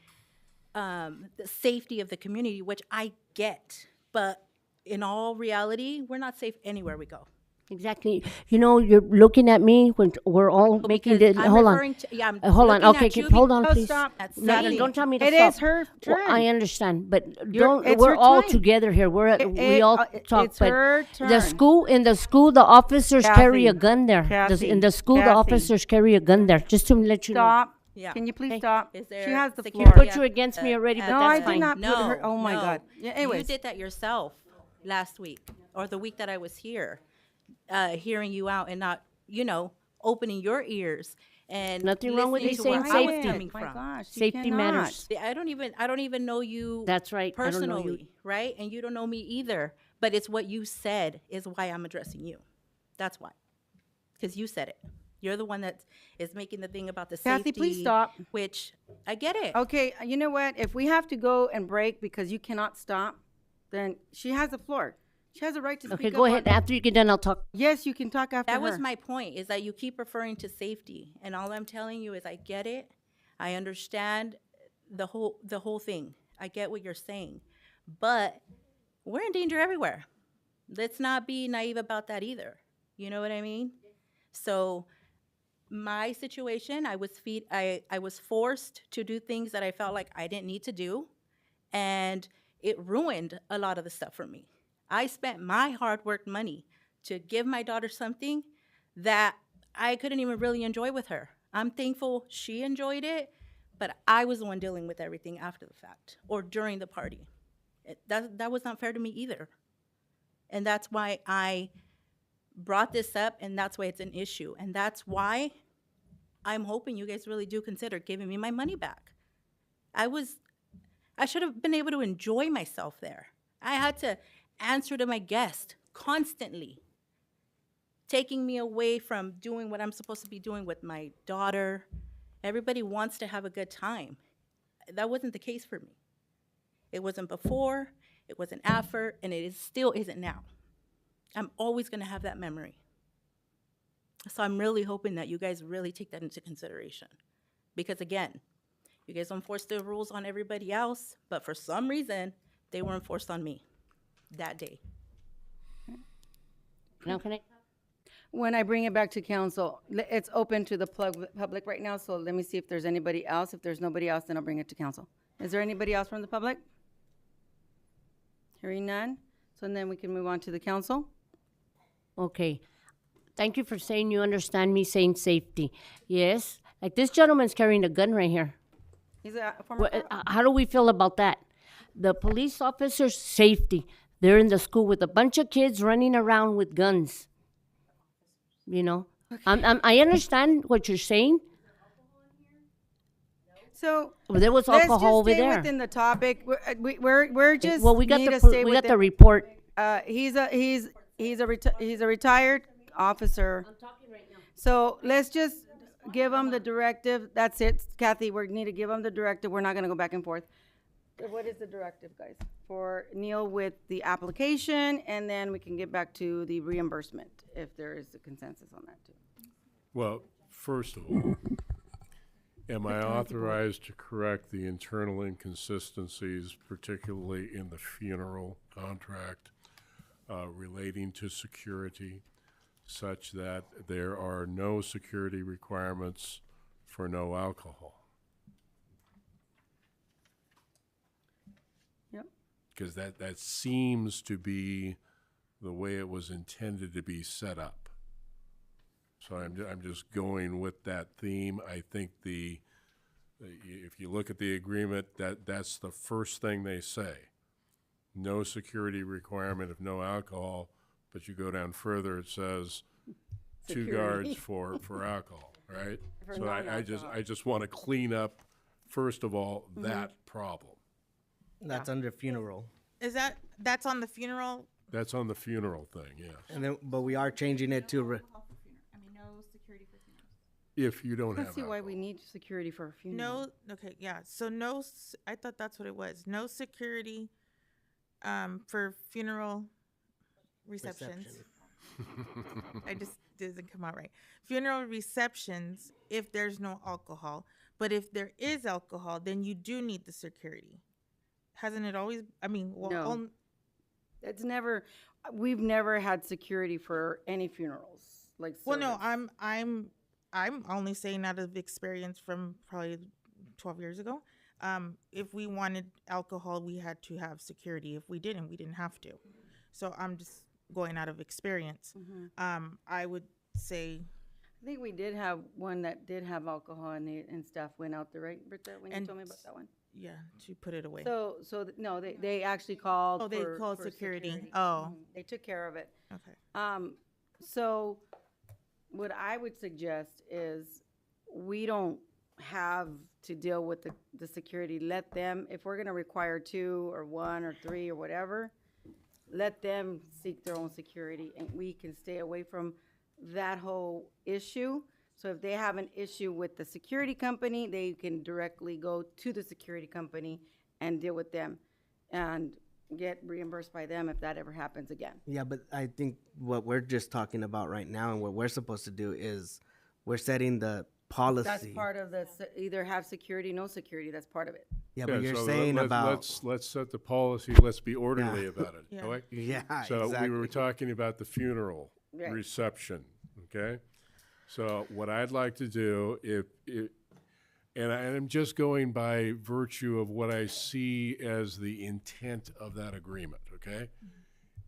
the safety of the community, which I get. But in all reality, we're not safe anywhere we go. Exactly. You're looking at me when we're all making the. I'm Hold on. referring to- yeah, I'm Hold on. looking Okay, at you hold on, because- please. Stop. No, Sadly. don't tell me to It stop. is her Well, turn. I understand, but It's we're her all time. together here. We all talk. It's but her turn. in the school, the officers carry a Kathy. gun there. Kathy. In the school, the Kathy. officers carry a gun there. Just to let you know. Stop. Yeah. Can you please Hey. stop? Is She there has the security floor. Put you against me already, but No, that's I did fine. not put her. Oh my no. God. Yeah, anyways. You did that yourself last week, or the week that I was here, hearing you out and not, opening your ears and Nothing wrong with listening me to saying where I was safety. coming My from. gosh, you Safety cannot. matters. I don't even know you. That's right. I don't know you. Personally, right? And you don't know me either. But it's what you said is why I'm addressing you. That's why. Because you said it. You're the one that is making the thing about the Kathy, safety. please stop. Which I get it. Okay, you know what? If we have to go and break because you cannot stop, then she has the floor. She has a right to speak Okay, up go on- ahead. After you get done, I'll talk. Yes, you can talk after That her. was my point, is that you keep referring to safety. And all I'm telling you is I get it. I understand the whole thing. I get what you're saying. But we're in danger everywhere. Let's not be naive about that either. You know what I mean? So my situation, I was forced to do things that I felt like I didn't need to do. And it ruined a lot of the stuff for me. I spent my hard-worked money to give my daughter something that I couldn't even really enjoy with her. I'm thankful she enjoyed it, but I was the one dealing with everything after the fact or during the party. That was not fair to me either. And that's why I brought this up, and that's why it's an issue. And that's why I'm hoping you guys really do consider giving me my money back. I should have been able to enjoy myself there. I had to answer to my guest constantly, taking me away from doing what I'm supposed to be doing with my daughter. Everybody wants to have a good time. That wasn't the case for me. It wasn't before, it wasn't after, and still isn't now. I'm always going to have that memory. So I'm really hoping that you guys really take that into consideration. Because again, you guys don't force the rules on everybody else, but for some reason, they were enforced on me that day. Now, can I? When I bring it back to council, it's open to the public right now, so let me see if there's anybody else. If there's nobody else, then I'll bring it to council. Is there anybody else from the public? Hearing none, so then we can move on to the council. Okay. Thank you for saying you understand me saying safety. Yes, like this gentleman's carrying a gun right here. He's a former. How do we feel about that? The police officers' safety. They're in the school with a bunch of kids running around with guns. You know, I understand what you're saying. So There was let's alcohol over just stay there. within the topic. We're just Well, we got need the to stay we got within- the report. He's a retired officer. I'm talking right now. So let's just give him the directive. That's it, Kathy. We need to give him the directive. We're not gonna go back and forth. What is the directive, guys? For Neil with the application, and then we can get back to the reimbursement if there is a consensus on that too. Well, first of all, am I authorized to correct the internal inconsistencies, particularly in the funeral contract relating to security, such that there are no security requirements for no alcohol? Yep. Because that seems to be the way it was intended to be set up. So I'm just going with that theme. I think if you look at the agreement, that's the first thing they say. No security requirement of no alcohol, but you go down further, it says two guards for alcohol, right? For So non-alcohol. I just want to clean up, first of all, that problem. That's under funeral. That's on the funeral? That's on the funeral thing, yes. And then, but we are changing it to, No security for funerals. If you don't I have don't see alcohol. why we need security for a funeral. No, okay, yeah, so I thought that's what it was. No security for funeral receptions. I just doesn't come out right. Funeral receptions if there's no alcohol, but if there is alcohol, then you do need the security. Hasn't it always? I mean, well, No. It's never. We've never had security for any funerals. Like. well, no, service. I'm only saying out of experience from probably 12 years ago. If we wanted alcohol, we had to have security. If we didn't have to. So I'm just going out of experience. I would say. I think we did have one that did have alcohol and stuff went out there, right, Britta, when you And told me about that one? Yeah, she put it away. No, they actually called. Oh, they called for security. Oh. They took care of it. Okay. So what I would suggest is we don't have to deal with the security. Let them, if we're gonna require 2 or 1 or 3 or whatever, let them seek their own security and we can stay away from that whole issue. So if they have an issue with the security company, they can directly go to the security company and deal with them and get reimbursed by them if that ever happens again. yeah, but I think what we're just talking about right now and what we're supposed to do is we're setting the policy. That's part of the, either have security, no security, that's part of it. Yeah, but you're so saying about. let's set the policy, let's be orderly Yeah. about it, Yeah. okay? Yeah, So we exactly. were talking about the funeral Right. reception, okay? So what I'd like to do, and I'm just going by virtue of what I see as the intent of that agreement, okay?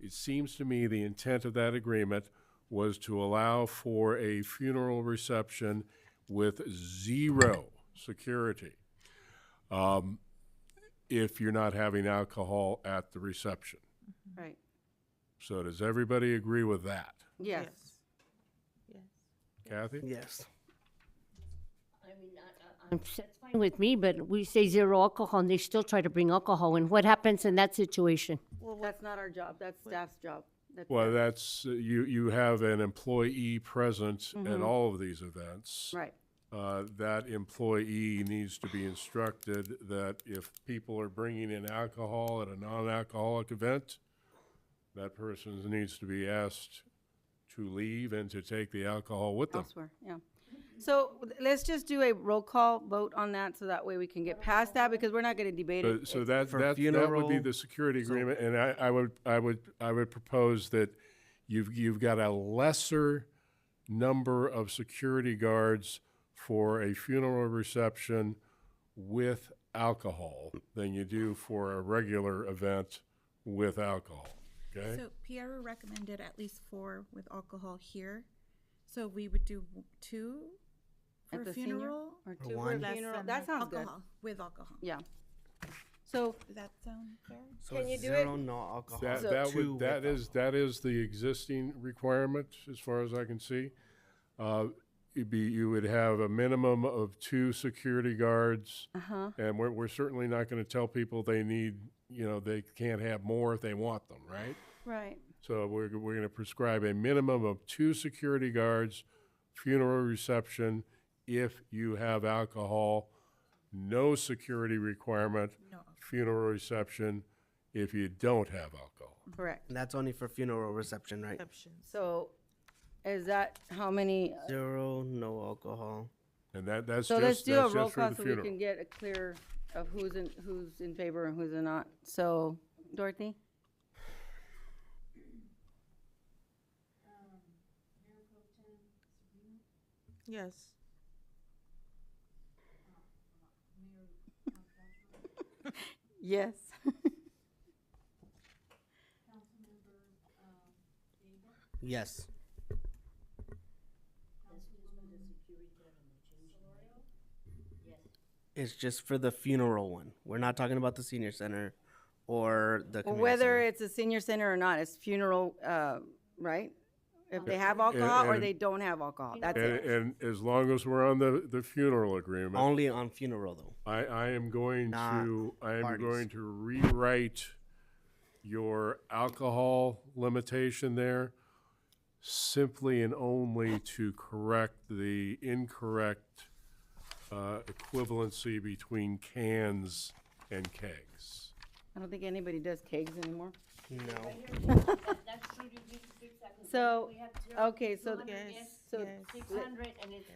It seems to me the intent of that agreement was to allow for a funeral reception with 0 security. If you're not having alcohol at the reception. Right. So does everybody agree with that? Yes. Yes. Kathy? Yes. I mean, that's fine with me, but we say 0 alcohol, and they still try to bring alcohol in. What happens in that situation? Well, That's not our job, that's staff's job. Well, that's, you have an employee present at all of these events. Right. That employee needs to be instructed that if people are bringing in alcohol at a non-alcoholic event, that person needs to be asked to leave and to take the alcohol with them. Elsewhere, yeah. So let's just do a roll call vote on that, so that way we can get past that, because we're not gonna debate it. So For that would be funeral, the security agreement, and I would propose that you've got a lesser number of security guards for a funeral reception with alcohol than you do for a regular event with alcohol, okay? So Pierre recommended at least 4 with alcohol here. So we would do 2 for At a the senior, funeral? or Or 2 for one? a funeral? That sounds good. Alcohol, with alcohol. Yeah. So, Does that sound fair? So Can you do zero it? no alcohol. So- That is the existing requirement, as far as I can see. You would have a minimum of 2 security guards. uh-huh, And we're certainly not gonna tell people they need, they can't have more if they want them, right? right. So we're gonna prescribe a minimum of 2 security guards, funeral reception, if you have alcohol, no security requirement, No. funeral reception, if you don't have alcohol. Correct. And that's only for funeral reception, right? Exceptions. So, is that how many? Zero no alcohol. And that's So let's just, do a that's roll just for call the so we funeral. can get a clear of who's in favor and who's not. So, Dorothy? Yes. Yes. Yes. It's just for the funeral one. We're not talking about the senior center or the community Whether center. it's a senior center or not, it's funeral, right? If they have alcohol or and- they don't have alcohol, that's And, it. and as long as we're on the funeral agreement, Only on funeral though. I am going Not parties. to rewrite your alcohol limitation there simply and only to correct the incorrect equivalency between cans and kegs. I don't think anybody does kegs anymore. No. That's true, you need to fix that. 'cause So, we have zero, okay, so, 200, Yes, so yes. 600, and it's.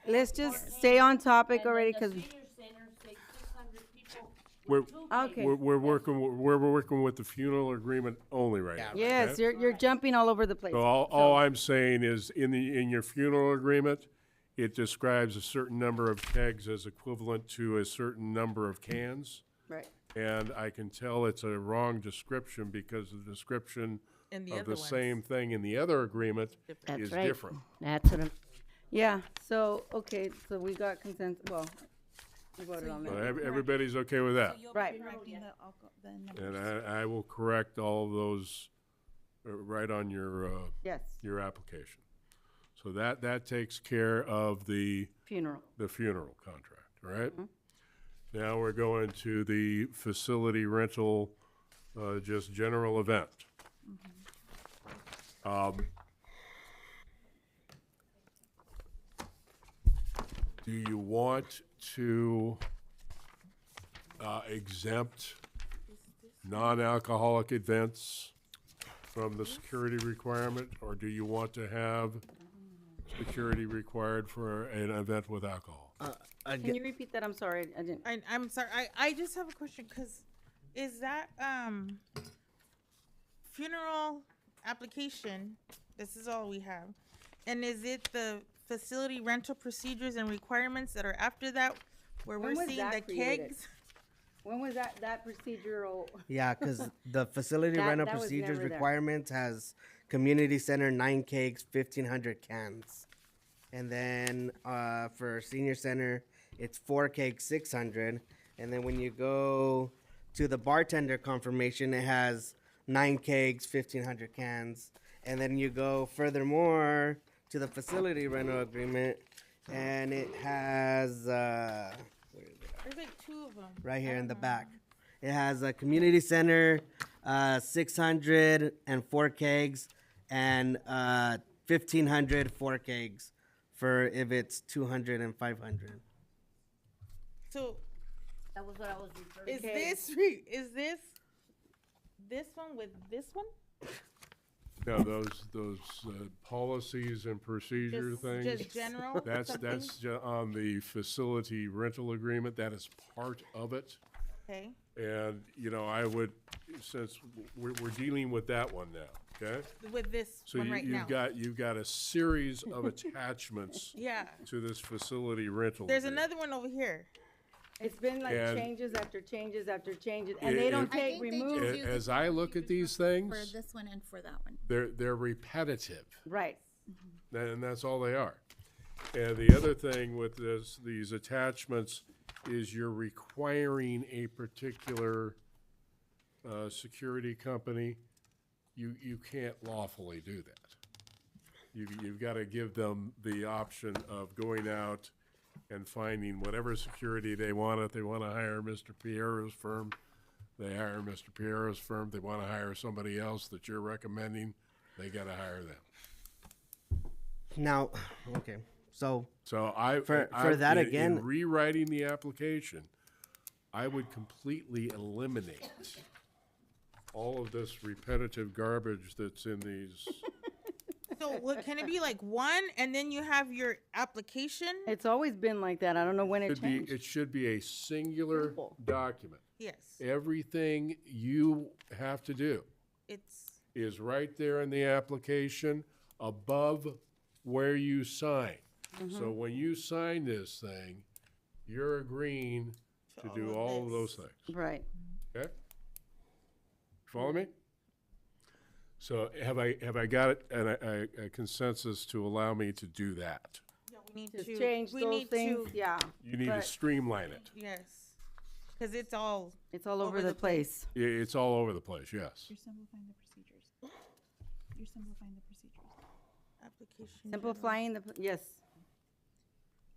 let's just stay on topic and then already, the cause, senior center say 600 people We're- with 2 Okay. kegs. We're working with the funeral agreement only right now. yes, okay? you're jumping all over the place. So all I'm saying is, in your funeral agreement, it describes a certain number of kegs as equivalent to a certain number of cans. Right. And I can tell it's a wrong description because the description And the of other the ones. same thing in the other agreement That's is right. different. That's what I'm. Yeah, so, okay, so we got consensus, well, we voted on So that. everybody's okay with that. So you'll Right. be correcting the alcohol, the numbers. And I will correct all of those right on your Yes, application. So that takes care of the funeral. funeral contract, all right? Now we're going to the facility rental, just general event. Do you want to exempt non-alcoholic events from the security requirement, or do you want to have security required for an event with alcohol? Can you repeat that? I'm sorry, I didn't. I'm sorry, I just have a question, cause is that, funeral application, this is all we have. And is it the facility rental procedures and requirements that are after that, where When we're was seeing that the created? kegs? When was that procedural? Yeah, because the facility That- rental that was procedures never there. requirements has community center 9 kegs, 1,500 cans, and then for senior center it's 4 kegs, 600, and then when you go to the bartender confirmation it has 9 kegs, 1,500 cans, and then you go furthermore to the facility rental agreement and it has where is it? There's like 2 of them. Right here in the back. It has a community center, 600 and 4 kegs, and 1,500 4 kegs for if it's 200 and 500. So That was what I was referring is to. this, is this one with this one? Now, those policies and procedure Just things, general? that's on the facility rental agreement, that is part of it. Okay, And, you know, I would, since we're dealing with that one now, okay? with this So one right now. you've got a series of attachments Yeah, to this facility rental. there's agreement. another one over here. It's been like And- changes after changes after changes, and It- they it- don't I take, remove. As I look at these For things, this one and for that one. they're repetitive. Right. And that's all they are. And the other thing with these attachments is you're requiring a particular security company. You can't lawfully do that. You've got to give them the option of going out and finding whatever security they want. If they want to hire Mr. Piero's firm, they hire Mr. Piero's firm. They want to hire somebody else that you're recommending, they got to hire them. Now, okay, so So For that in again- rewriting the application, I would completely eliminate all of this repetitive garbage that's in these. So what, can it be like one and then you have your application? It's always been like that. I don't know when it changed. It should be a singular Simple. document. Yes, Everything you have to do it's, is right there in the application above where you sign. Mm-hmm. So when you sign this thing, you're agreeing to To do all of all of this. those things. Right. Okay? Follow me? So have I got it, and a consensus to allow me to do that? we need Just to, change we those need things, to, yeah. You need to But- streamline it. yes. Cause it's all, It's all over the place. It's all over the place, yes. You're simplifying the procedures. You're simplifying the procedures. application. Simplifying yes.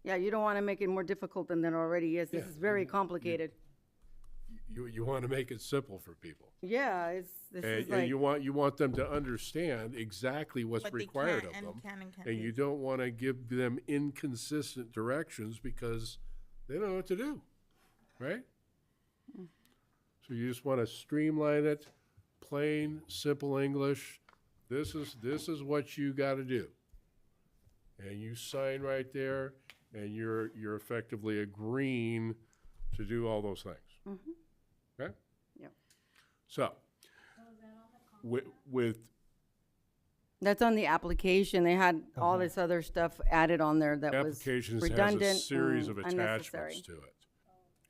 Yeah, you don't want to make it more difficult than it already is. This Yeah. is very complicated. You want to make it simple for people. Yeah, this is And like, you want them to understand exactly what's What they required can of and them. can and can't And do. you don't want to give them inconsistent directions because they don't know what to do, right? So you just want to streamline it, plain, simple English. This is what you got to do. And you sign right there, and you're effectively agreeing to do all those things. Okay? Yep. So, with that's on the application. They had all this other stuff added on there that was applications redundant has a series of and unnecessary. attachments to it.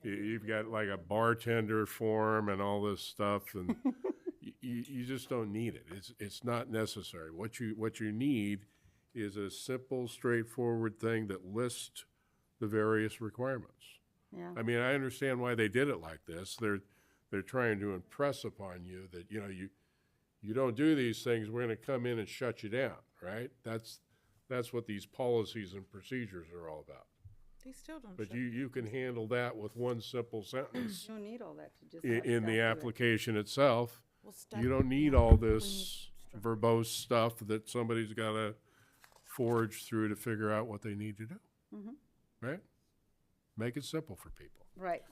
You've got like a bartender form and all this stuff, and you just don't need it. It's not necessary. What you need is a simple, straightforward thing that lists the various requirements. Yeah. I mean, I understand why they did it like this. They're trying to impress upon you that, you know, you don't do these things, we're gonna come in and shut you down, right? That's what these policies and procedures are all about. They still don't. But show. you can handle that with one simple sentence You don't need all that to just. in have the staff do it. application itself. We'll stop You don't need now. all We this need verbose stuff that somebody's gotta forge through to figure out what they need to do. Right? Make it simple for people. Right.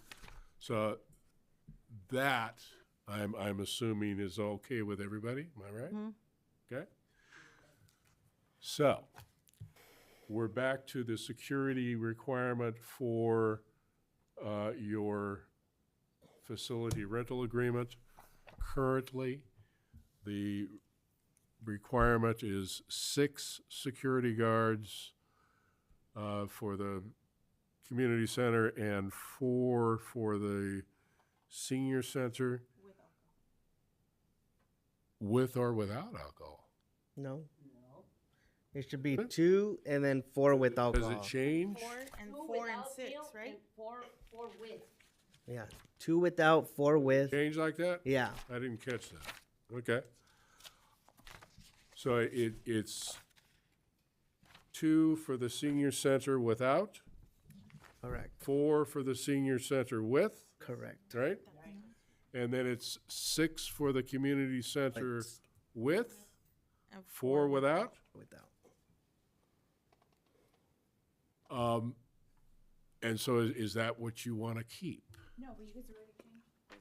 So that, I'm assuming is okay with everybody, am I right? Okay? So, we're back to the security requirement for your facility rental agreement. Currently, the requirement is 6 security guards for the community center and 4 for the senior center. With or without alcohol? no. It should be 2 and then 4 with Does alcohol. it change? 4 and Two 4 and without 6, meal right? and four with. Yeah, 2 without, 4 with. Change like that? Yeah, I didn't catch that. Okay. So it's 2 for the senior center without, correct, 4 for the senior center with, correct. right? And then it's 6 for the community center with, And 4 without? Without. And so is that what you want to keep? No, but you guys already changed this,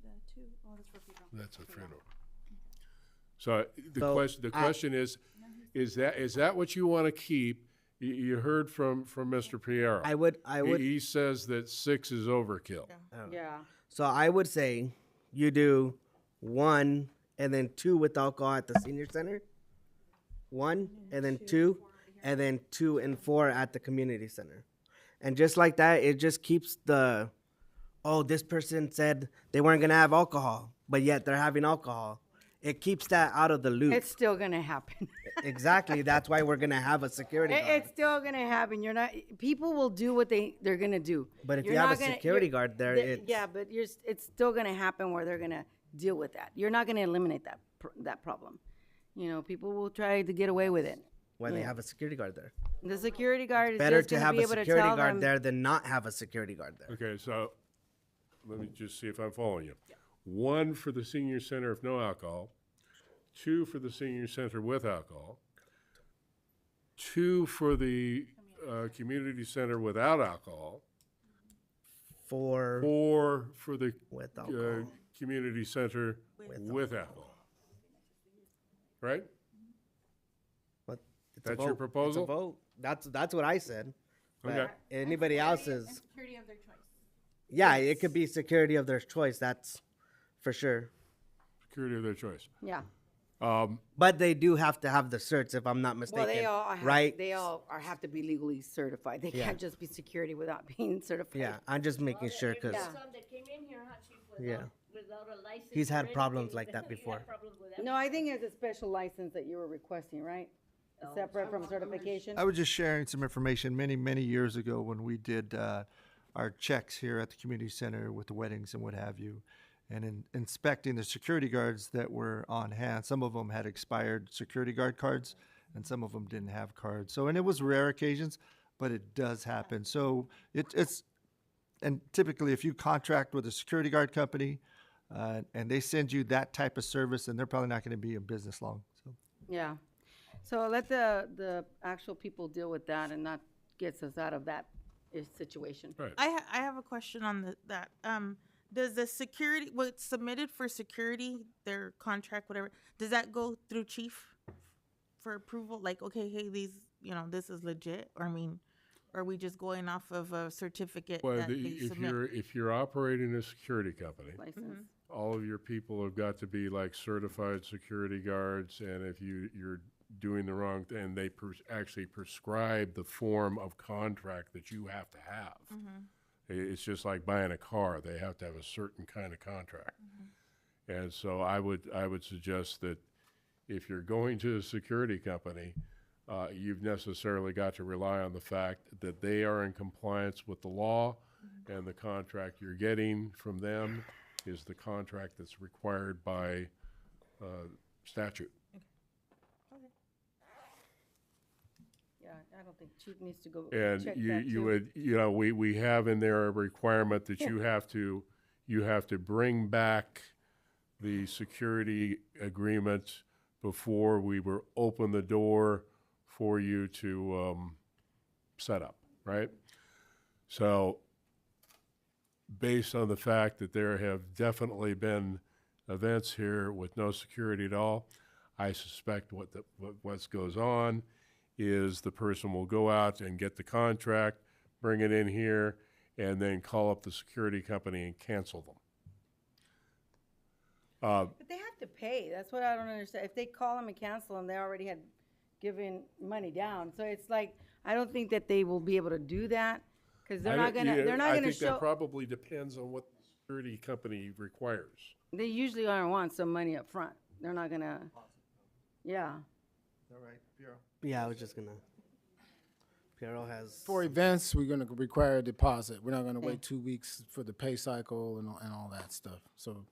the two, oh, that's for funeral. That's a funeral. So the So, question is that what you want to keep? You heard from Mr. Piero. I would. He says that 6 is overkill. Yeah. So I would say you do 1 and then 2 with alcohol at the senior center. 1 and then 2, and then 2 and 4 at the community center. And just like that, it just keeps the, oh, this person said they weren't gonna have alcohol, but yet they're having alcohol. It keeps that out of the loop. It's still gonna happen. Exactly. That's why we're gonna have a security guard. It's still gonna happen. You're not. People will do what they're gonna do. But if You're you have not a gonna- security you're- guard there, the- it's yeah, but it's still gonna happen where they're gonna deal with that. You're not gonna eliminate that problem. You know, people will try to get away with it. why they Yeah. have a security guard there. The security guard is Better just to gonna have be a able to security tell guard them. there than not have a security guard there. Okay, so let me just see if I'm following you. 1 for the senior center of no alcohol, 2 for the senior center with alcohol, 2 for the community center without alcohol, 4 4 for the with alcohol. community center with alcohol. Right? But it's That's a your vote. proposal? It's a vote. That's what I said. But Okay. anybody else's, Security of their choice. yeah, it could be security of their choice. That's for sure. Security of their choice. Yeah. But they do have to have the certs, if I'm not mistaken. Well, they all have, right? They all have to be legally certified. They Yeah. can't just be security without being certified. Yeah, I'm just making sure because Some that came in here, huh, Chief, Yeah. without a license. He's had or problems anything. like that You had before. problems with that? No, I think it's a special license that you were requesting, right? Separate from certification. I was just sharing some information many years ago when we did our checks here at the community center with the weddings and what have you, and in inspecting the security guards that were on hand. Some of them had expired security guard cards, and some of them didn't have cards. So, and it was rare occasions, but it does happen. So it's and typically if you contract with a security guard company and they send you that type of service, then they're probably not going to be in business long. So. Yeah. So let the actual people deal with that and not gets us out of that situation. Right. I have a question on that. Does the security, what's submitted for security, their contract, whatever, does that go through chief for approval? Like, okay, hey, this is legit? Or I mean, are we just going off of a certificate Well, that they submit? if you're operating a security company, License. all of your people have got to be like certified security guards, and if you're doing the wrong thing, they actually prescribe the form of contract that you have to have. It's just like buying a car; they have to have a certain kind of contract. And so I would suggest that if you're going to a security company, you've necessarily got to rely on the fact that they are in compliance with the law, and the contract you're getting from them is the contract that's required by statute. Yeah, I don't think chief needs to go And check you that you too. would, we have in there a requirement that you have to bring back the security agreement before we were open the door for you to set up, right? So based on the fact that there have definitely been events here with no security at all, I suspect what goes on is the person will go out and get the contract, bring it in here, and then call up the security company and cancel them. But they have to pay. That's what I don't understand. If they call them and cancel them, they already had given money down. So it's like, I don't think that they will be able to do that because they're not gonna, they're not I gonna think that show. probably depends on what the security company requires. They usually don't want some money up front. They're not gonna, yeah. All right, Piero. yeah, I was just gonna. Piero has For events, we're gonna require a deposit. We're not gonna wait 2 weeks for the pay cycle and all that stuff. So,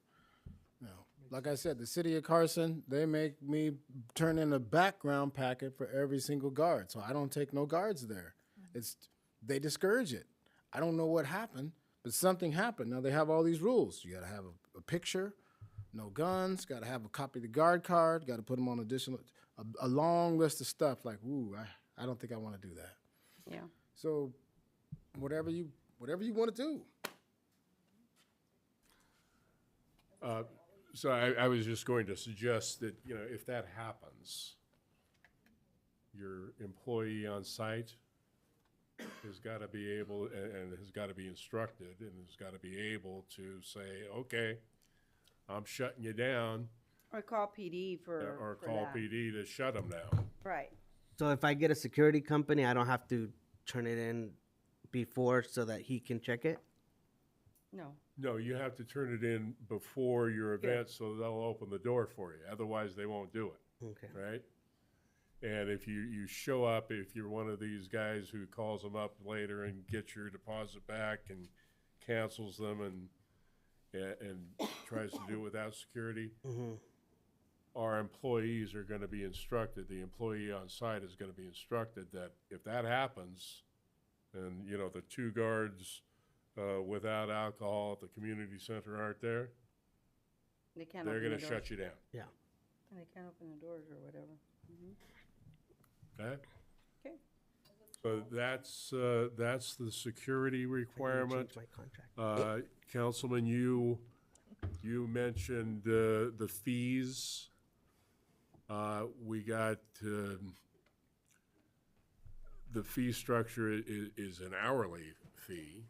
you know, like I said, the city of Carson, they make me turn in a background packet for every single guard. So I don't take no guards there. They discourage it. I don't know what happened, but something happened. Now they have all these rules. You gotta have a picture, no guns, gotta have a copy of the guard card, gotta put them on a long list of stuff like, ooh, I don't think I wanna do that. Yeah. So whatever you want to do. So I was just going to suggest that, you know, if that happens, your employee on site has got to be able, and has got to be instructed, and has got to be able to say, okay, I'm shutting you down, Or call PD or for call that. PD to shut them down. Right. So if I get a security company, I don't have to turn it in before so that he can check it? No. No, you have to turn it in before your event, so they'll open the door for you. Otherwise, they won't do it. Okay. Right? And if you show up, if you're one of these guys who calls them up later and gets your deposit back and cancels them and tries to do it without security, our employees are going to be instructed, the employee on site is going to be instructed that if that happens, and, you know, the 2 guards without alcohol at the community center aren't there, They can't they're open going the to doors. shut you down. Yeah. And they can't open the doors or whatever. Okay? Okay. So that's the security requirement. Change my contract. Councilman, you mentioned the fees. We got, the fee structure is an hourly fee.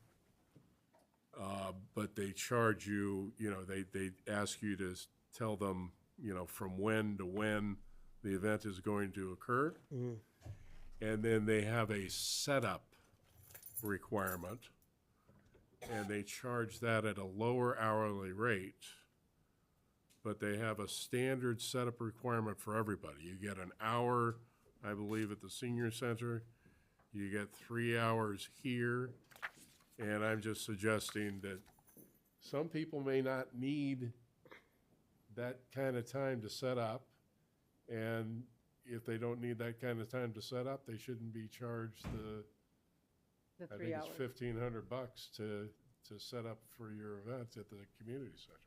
But they charge you, you know, they ask you to tell them, you know, from when to when the event is going to occur. And then they have a setup requirement, and they charge that at a lower hourly rate, but they have a standard setup requirement for everybody. You get an hour, I believe, at the senior center, you get 3 hours here, and I'm just suggesting that some people may not need that kind of time to set up, and if they don't need that kind of time to set up, they shouldn't be charged The I 3 think hours. it's $1,500 to set up for your event at the community center.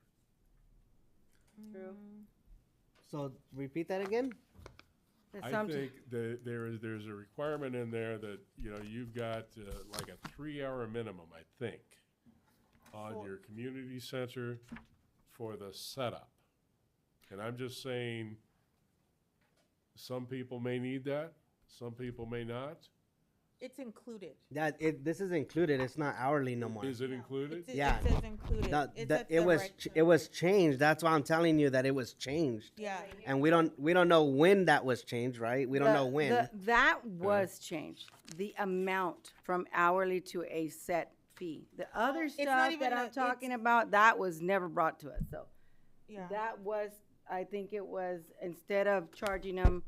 True. So repeat that again? There's I think that there's a requirement in there that, you know, you've got like a 3-hour minimum, I think, on your community center for the setup. And I'm just saying, some people may need that, some people may not. It's included. This is included. It's not hourly no more. Is it included? Yeah. It says included. It's at It the was right it was changed. That's why I'm telling you that it was changed. Yeah. And we don't know when that was changed, right? We don't know when. That was changed. The amount from hourly to a set fee. The other not stuff even that I'm talking about, that was never brought to us. So Yeah. that was, I think it was, instead of charging them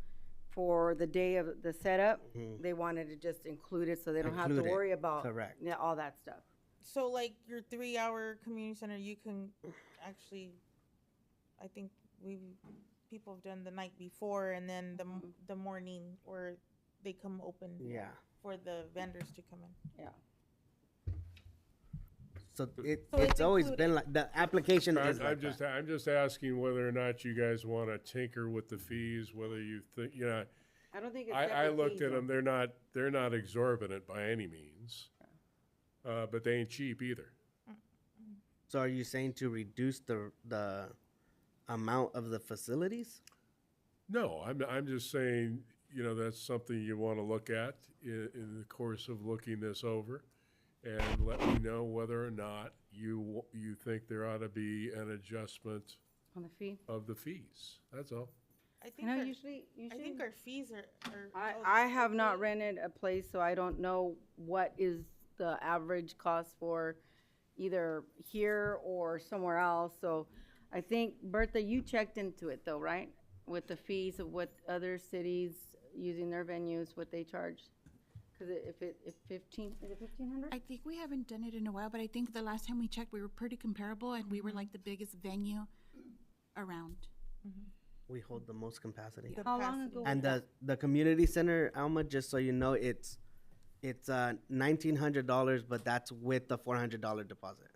for the day of the setup, they wanted to just include it so they don't have Include to it. worry about Correct. yeah, all that stuff. So like your 3-hour community center, you can actually, I think people have done the night before and then the morning where they come open. Yeah. For the vendors to come in. Yeah. So it's it's always included. been like the application is I'm like just that. I'm just asking whether or not you guys want to tinker with the fees, whether you think, you know, I don't think it's I separate looked fees, at them, though. they're not exorbitant by any means. But they ain't cheap either. So are you saying to reduce the amount of the facilities? No, I'm just saying, you know, that's something you want to look at in the course of looking this over, and let me know whether or not you think there ought to be an adjustment On the fee? of the fees. That's all. I think You know, our- usually I think our fees are I have not rented a place, so I don't know what is the average cost for either here or somewhere else. So I think, Bertha, you checked into it though, right? With the fees of what other cities using their venues, what they charge? Cause if 15, is it 1,500? I think we haven't done it in a while, but I think the last time we checked, we were pretty comparable, and we were like the biggest venue around. We hold the most capacity. How long ago? And the community center, Alma, just so you know, it's $1,900, but that's with the $400 deposit.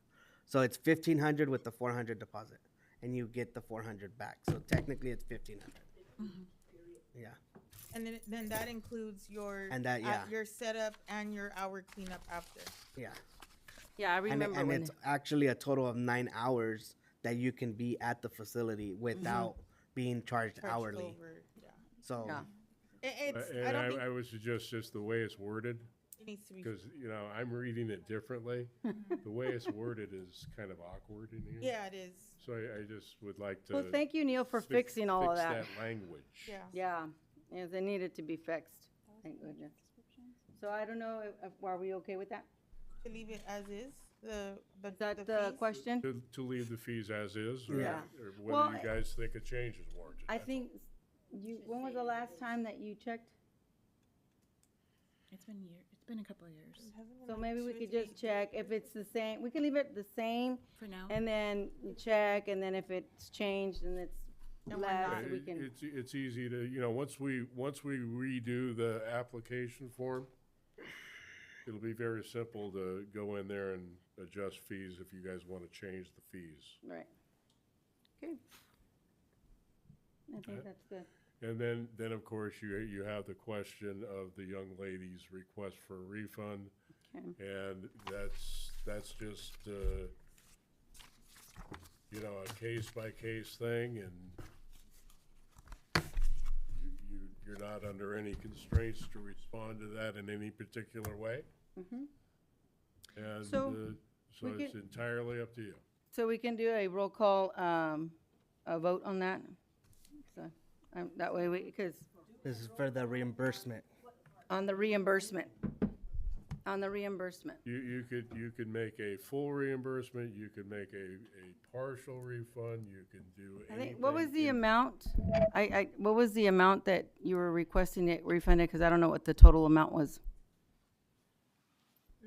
So it's $1,500 with the $400 deposit, and you get the $400 back. So technically, it's $1,500. Yeah. And then that includes your And that, yeah. your setup and your hour cleanup after. Yeah. Yeah, I And, remember and when. it's actually a total of 9 hours that you can be at the facility without being charged hourly. Over, yeah. So Yeah. It's, I And don't think I would suggest just the way it's worded, it needs to be. because, I'm reading it differently. The way it's worded is kind of awkward in here. Yeah, it is. So I just would like to. Well, thank you, Neil, for fixing all of that. Fix that language. Yeah. Yeah, yes, it needed to be fixed. Thank goodness. So I don't know, are we okay with that? To leave it as is, the Is that the fees? question? To leave the fees as is, or Yeah. or Well, whether you guys think a change is warranted. I that's all. think when was the last time that you checked? It's been a couple of years. So maybe we could just check if it's the same, we can leave it the same, For now? and then you check, and then if it's changed and it's And we're less, not- we can. It's easy to, once we redo the application form, it'll be very simple to go in there and adjust fees if you guys want to change the fees. Right. Okay. I think that's good. And then of course, you have the question of the young lady's request for a refund. Okay. And that's just, a case-by-case thing, and you're not under any constraints to respond to that in any particular way. And So, so we it's can- entirely up to you. So we can do a roll call, a vote on that? So, that way because this is for the reimbursement. on the reimbursement. You could make a full reimbursement, you could make a partial refund, you can do I anything. think, what was the in- amount? What was the amount that you were requesting it refunded? Because I don't know what the total amount was.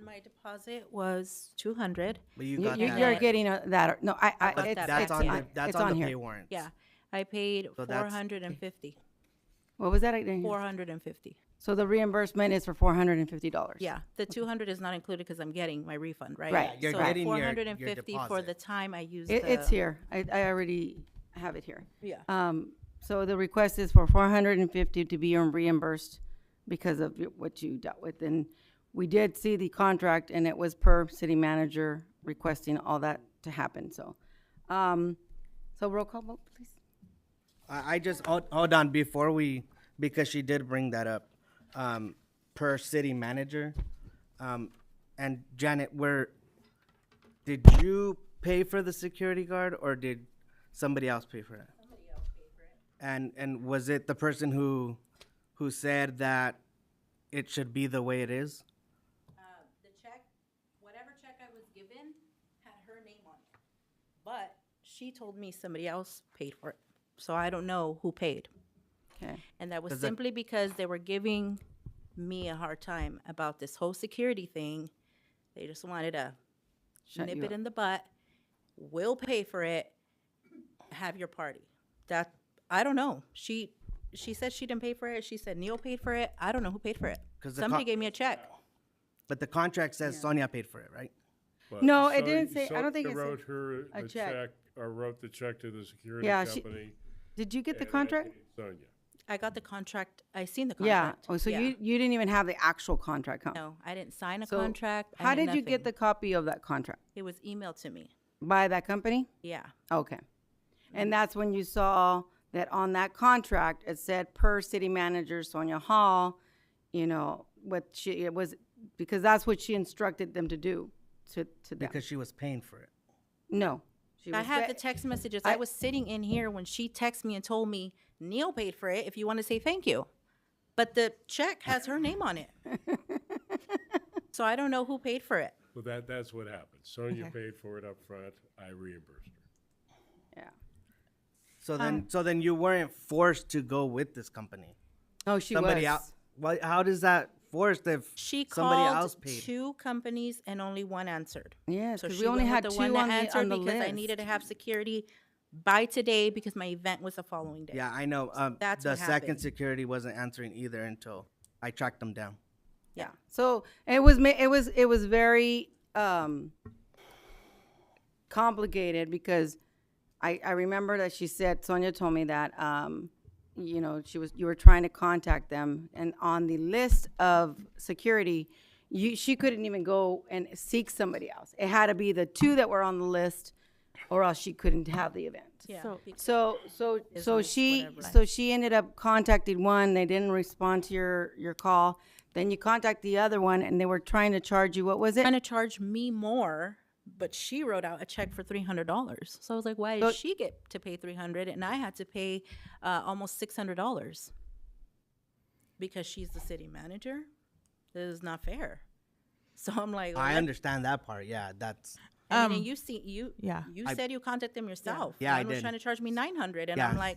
My deposit was 200. But you You- got that. You're getting that, no, But it's, that's it's, on yeah, that's it's on on the here. pay warrants. Yeah, I paid So that's- 450. What was that? I didn't hear. 450. So the reimbursement is for $450? Yeah, the 200 is not included because I'm getting my refund, right? Right, you're So getting your 450 for deposit. the time I used. It's here. I already have it here. Yeah. So the request is for $450 to be reimbursed because of what you dealt with. And we did see the contract, and it was per city manager requesting all that to happen, so. So roll call vote, please. I just, hold on, because she did bring that up, per city manager. And Janet, did you pay for the security guard, or did somebody else pay for it? Somebody else paid for it. And was it the person who said that it should be the way it is? The check, whatever check I was given, had her name on it. But she told me somebody else paid for it. So I don't know who paid. Okay. And that was Does that- simply because they were giving me a hard time about this whole security thing. They just wanted to Shut nip you it up. in the butt. We'll pay for it. Have your party. That, I don't know. She said she didn't pay for it. She said Neil paid for it. I don't know who paid for it. 'Cause the Somebody co- gave me a check. But the contract says Sonia paid for it, right? But No, it Sonia- didn't say- I don't think it Sonia said wrote her a a check. check, or wrote the check to the security Yeah, she- company. Did you get the and I contract? paid Sonia. I got the contract. I seen the Yeah. contract. Oh, so Yeah. you didn't even have the actual contract, huh? No, I didn't sign a So contract. I How did did you get the nothing. copy of that contract? It was emailed to me. By that company? Yeah. Okay. And that's when you saw that on that contract, it said per city manager Sonia Hall, it was, because that's what she instructed them to do to them. Because she was paying for it. No. She I was have ve- the text messages. I was sitting in here when she texted me and told me Neil paid for it if you want to say thank you. But the check has her name on it. So I don't know who paid for it. Well, that's what happened. Sonia paid for it up front. I reimbursed her. Yeah. So then you weren't forced to go with this company. Oh, she Somebody was. else. Well, how does that forced if She somebody called else paid? 2 companies and only one answered. Yes, So because she we only went had with 2 the one that on answered the because list. I needed to have security by today because my event was the following day. Yeah, I know. That's the what second happened. security wasn't answering either until I tracked them down. Yeah. So it was very complicated because I remember that she said, Sonia told me that you were trying to contact them, and on the list of security, she couldn't even go and seek somebody else. It had to be the 2 that were on the list, or else she couldn't have the event. Yeah. So Business, whatever. she ended up contacting one. They didn't respond to your call. Then you contact the other one, and they were trying to charge you. What was it? Trying to charge me more, but she wrote out a check for $300. So I was like, why did she get to pay $300 and I had to pay almost $600 because she's the city manager? This is not fair. So I'm like, I what? understand that part. Yeah, that's. I mean, and you see, you I- said you contacted them yourself. Yeah, I One was did. trying to charge me $900, and Yeah. I'm like,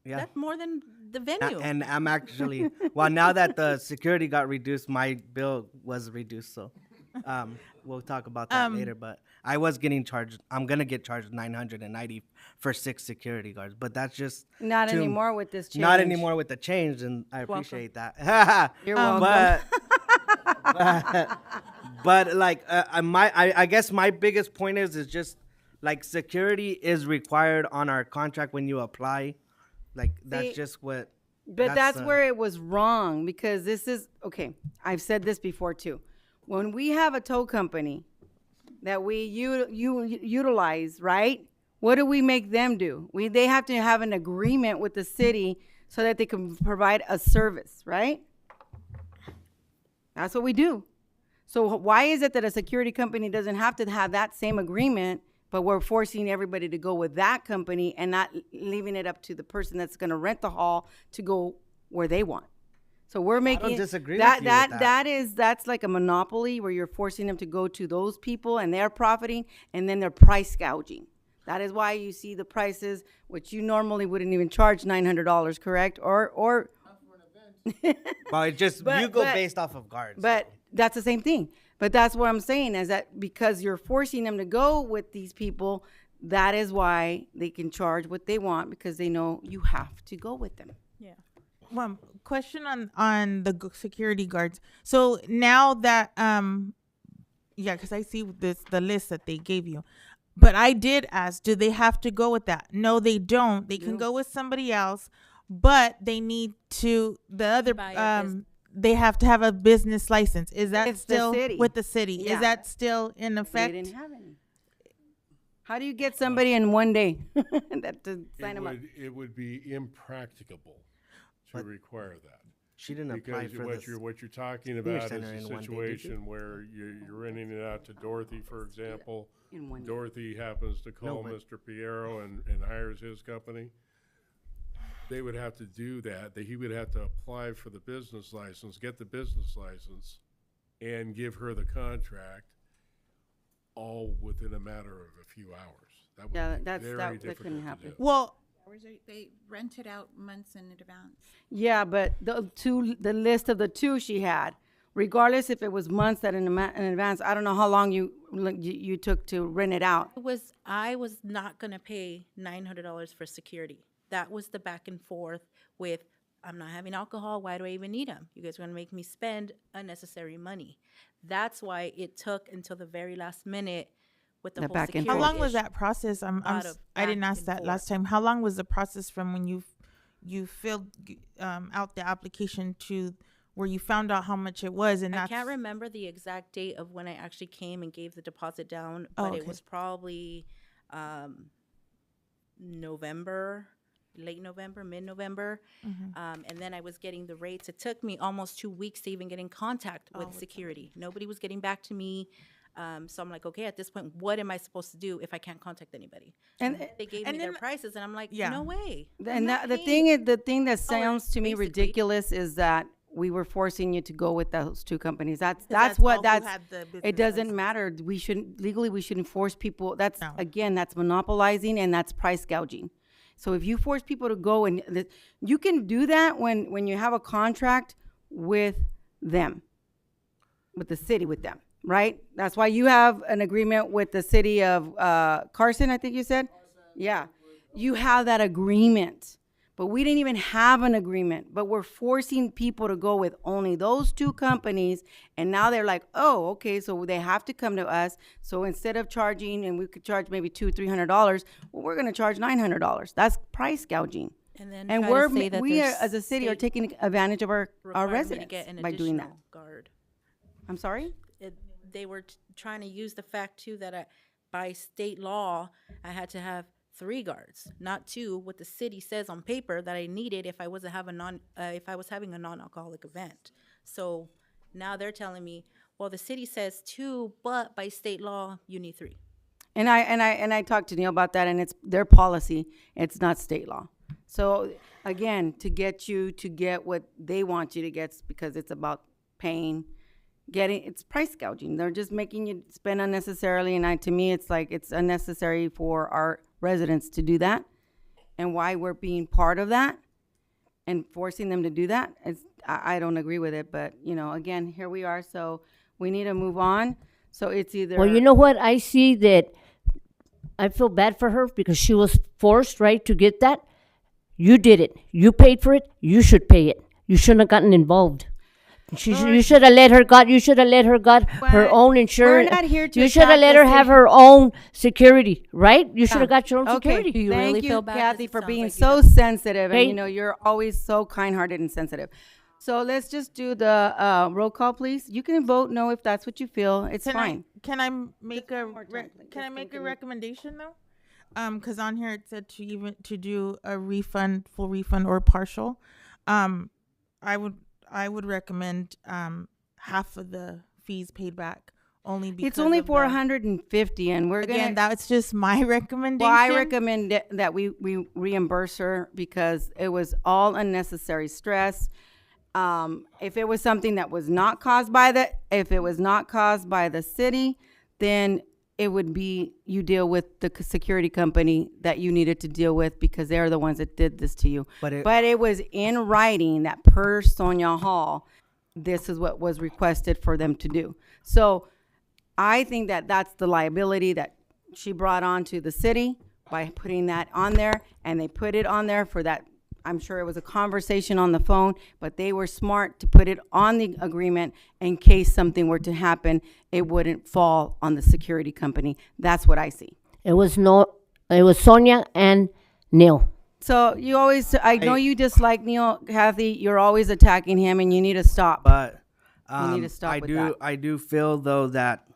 Yeah. that's more than the venue. And I'm actually well now that the security got reduced, my bill was reduced. So, we'll talk about that later. But I was getting charged. I'm gonna get charged $990 for 6 security guards. But that's just Not too- anymore with this change. Not anymore with the change, and I appreciate that. You're welcome. But like I guess my biggest point is just like security is required on our contract when you apply. Like that's See, just what. But that's where it was wrong, because this is, okay, I've said this before too. When we have a tow company that we utilize, right? What do we make them do? They have to have an agreement with the city so that they can provide a service, right? That's what we do. So why is it that a security company doesn't have to have that same agreement, but we're forcing everybody to go with that company and not leaving it up to the person that's going to rent the hall to go where they want? So we're making disagree that with you with that. that's like a monopoly where you're forcing them to go to those people and they're profiting, and then they're price gouging. That is why you see the prices, which you normally wouldn't even charge $900, correct? Or Well, it just you go based off of guards. But that's the same thing. But that's what I'm saying, is that because you're forcing them to go with these people, that is why they can charge what they want, because they know you have to go with them. Yeah. One question on the security guards. So now that yeah, because I see the list that they gave you. But I did ask, do they have to go with that? No, they don't. They can go with somebody else, but they need to they have to have a business license. Is that It's the still city. with the city? Yeah. Is that still in They effect? didn't have any. How do you get somebody in one day that to sign them up? It would be impracticable to require that. She didn't apply Because for this. what you're talking about is center a in one day, did you? situation where you're renting it out to Dorothy, for example. In one day. Dorothy happens to call but- Mr. Piero and hires his company. They would have to do that. He would have to apply for the business license, get the business license, and give her the contract, all within a matter of a few hours. That would Yeah, be that very couldn't difficult to happen. do. Well, They rent it out months in advance. Yeah, but the list of the 2 she had, regardless if it was months in advance, I don't know how long you took to rent it out. I was not gonna pay $900 for security. That was the back and forth with, I'm not having alcohol, why do I even need them? You guys are gonna make me spend unnecessary money. That's why it took until the very last minute with the The whole back and security how long was issue. that process? Lot of I didn't back ask and that last time. How long was the process from when you filled out the application to where you found out how much it was? And I that's, can't remember the exact date of when I actually came and gave the deposit down, Oh, but it okay. was probably November, late November, mid-November. And then I was getting the rates. It took me almost 2 weeks to even get in contact with security. Nobody was getting back to me. So I'm like, okay, at this point, what am I supposed to do if I can't contact anybody? And They gave and me their then- prices, and I'm like, Yeah. no way. And I'm not the paying thing that sounds to me basically. ridiculous is that we were forcing you to go with those 2 companies. That's that's what all who that's. had the business It doesn't license. matter. We shouldn't force people. That's No. again, that's monopolizing and that's price gouging. So if you force people to go you can do that when you have a contract with them, with the city, with them, right? That's why you have an agreement with the city of Carson, I think you said. Yeah, you have that agreement. But we didn't even have an agreement, but we're forcing people to go with only those 2 companies. And now they're like, oh, okay, so they have to come to us. So instead of charging, and we could charge maybe $200-300, well, we're going to charge $900. That's price gouging. And then And try to say that we there's as a city are state taking advantage of our requiring me to residents get an by doing that. additional guard. I'm sorry? They were trying to use the fact too that by state law, I had to have 3 guards, not 2, what the city says on paper that I needed if I was having a non-alcoholic event. So now they're telling me, well, the city says 2, but by state law, you need 3. And I talked to Neil about that, and it's their policy. It's not state law. So again, to get what they want you to get, because it's about paying, it's price gouging. They're just making you spend unnecessarily, and to me, it's like it's unnecessary for our residents to do that, and why we're being part of that and forcing them to do that. I don't agree with it, but again, here we are. So we need to move on. So it's either. Well, you know what? I see that I feel bad for her because she was forced, right, to get that. You did it. You paid for it. You should pay it. You shouldn't have gotten involved. You should have let her got her own insurance. We're not here to you should have let her have her own security, right? You should have got your own security. Do you Thank really you, feel bad? 'Cause Kathy, it for sounds being like you so don't. sensitive, Hey. and you're always so kind-hearted and sensitive. So let's just do the roll call, please. You can vote no if that's what you feel. It's fine. Can I make a more time, please. can I Just make a thinking. recommendation though? Because on here it said to do a refund, full refund or partial. I would recommend half of the fees paid back, only because It's only of the- 450, and we're Again, gonna. that's just my recommendation. Well, I recommend that we reimburse her because it was all unnecessary stress. If it was something that was not caused by the city, then it would be you deal with the security company that you needed to deal with because they're the ones that did this to you. But it was in writing that per Sonia Hall, this is what was requested for them to do. So I think that that's the liability that she brought on to the city by putting that on there, and they put it on there for that. I'm sure it was a conversation on the phone, but they were smart to put it on the agreement in case something were to happen, it wouldn't fall on the security company. That's what I see. It was Sonia and Neil. So you always, I know you dislike Neil, Kathy. You're always attacking him, and you need to stop. But You need to stop I with do that. I do feel though that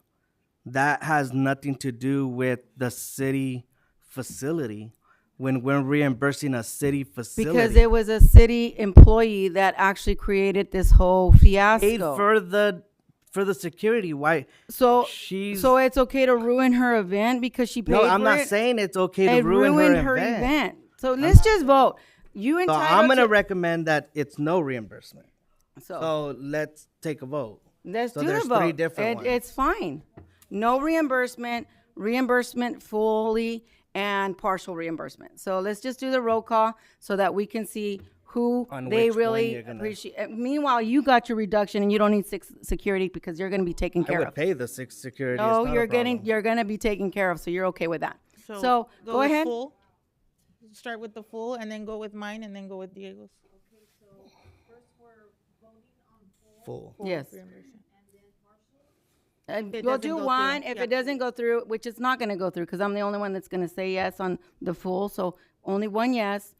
has nothing to do with the city facility when we're reimbursing a city facility. Because it was a city employee that actually created this whole paid fiasco. for the security. Why? So she's so it's okay to ruin her event because she paid no. for I'm not it? saying it's okay to It ruin ruined her event. So let's just vote. You So entitled I'm gonna to- recommend that it's no reimbursement. So So let's take a vote. let's so do there's the vote. three different ones. It's fine. No reimbursement fully, and partial reimbursement. So let's just do the roll call so that we can see who On they which one really you're gonna- appreciate. Meanwhile, you got your reduction and you don't need security because you're going to be taken I care would of. pay the six security. Oh, it's not a you're problem. going to be taken care of, so you're okay with that. So go with ahead. Full. Start with the full, and then go with mine, and then go with Diego's. full. Yes. Reimbursement. And it we'll doesn't do go one. through, If yeah. it doesn't go through, which it's not going to go through because I'm the only one that's going to say yes on the full. So only one yes.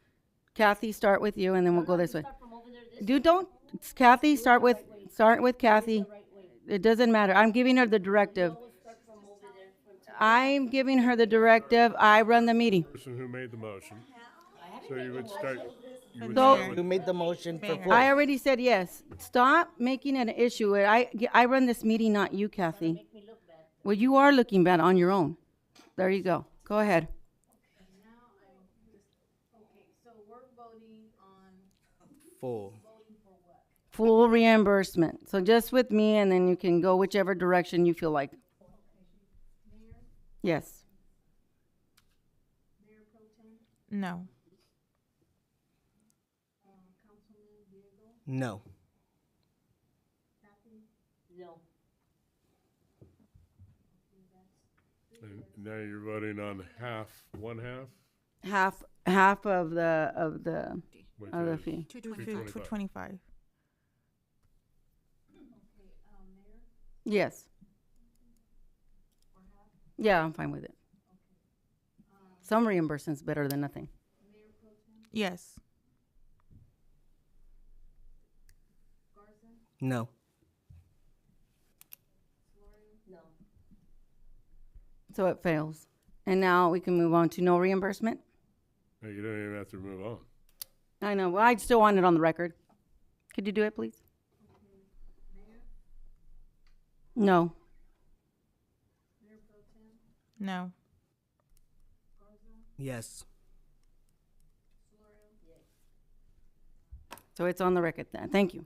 Kathy, start with you, and then we'll go this way. Kathy, start with Kathy. It doesn't matter. I'm giving her the directive. I'm giving her the directive. I run the meeting. Person who made the motion. So you would start. You would So- start Who with- made the motion for full? I already said yes. Stop making it an issue. I run this meeting, not you, Kathy. Well, you are looking bad on your own. There you go. Go ahead. full. Full reimbursement. So just with me, and then you can go whichever direction you feel like. Yes. No. No. And now you're voting on one Half of the which of the is fee. 225. 225. Yes. Yeah, I'm fine with it. Some reimbursement's better than nothing. Yes. No. So it fails. And now we can move on to no reimbursement. No, you don't even have to move on. I know, well, I still want it on the record. Could you do it, please? No. No. Yes. So it's on the record then. Thank you.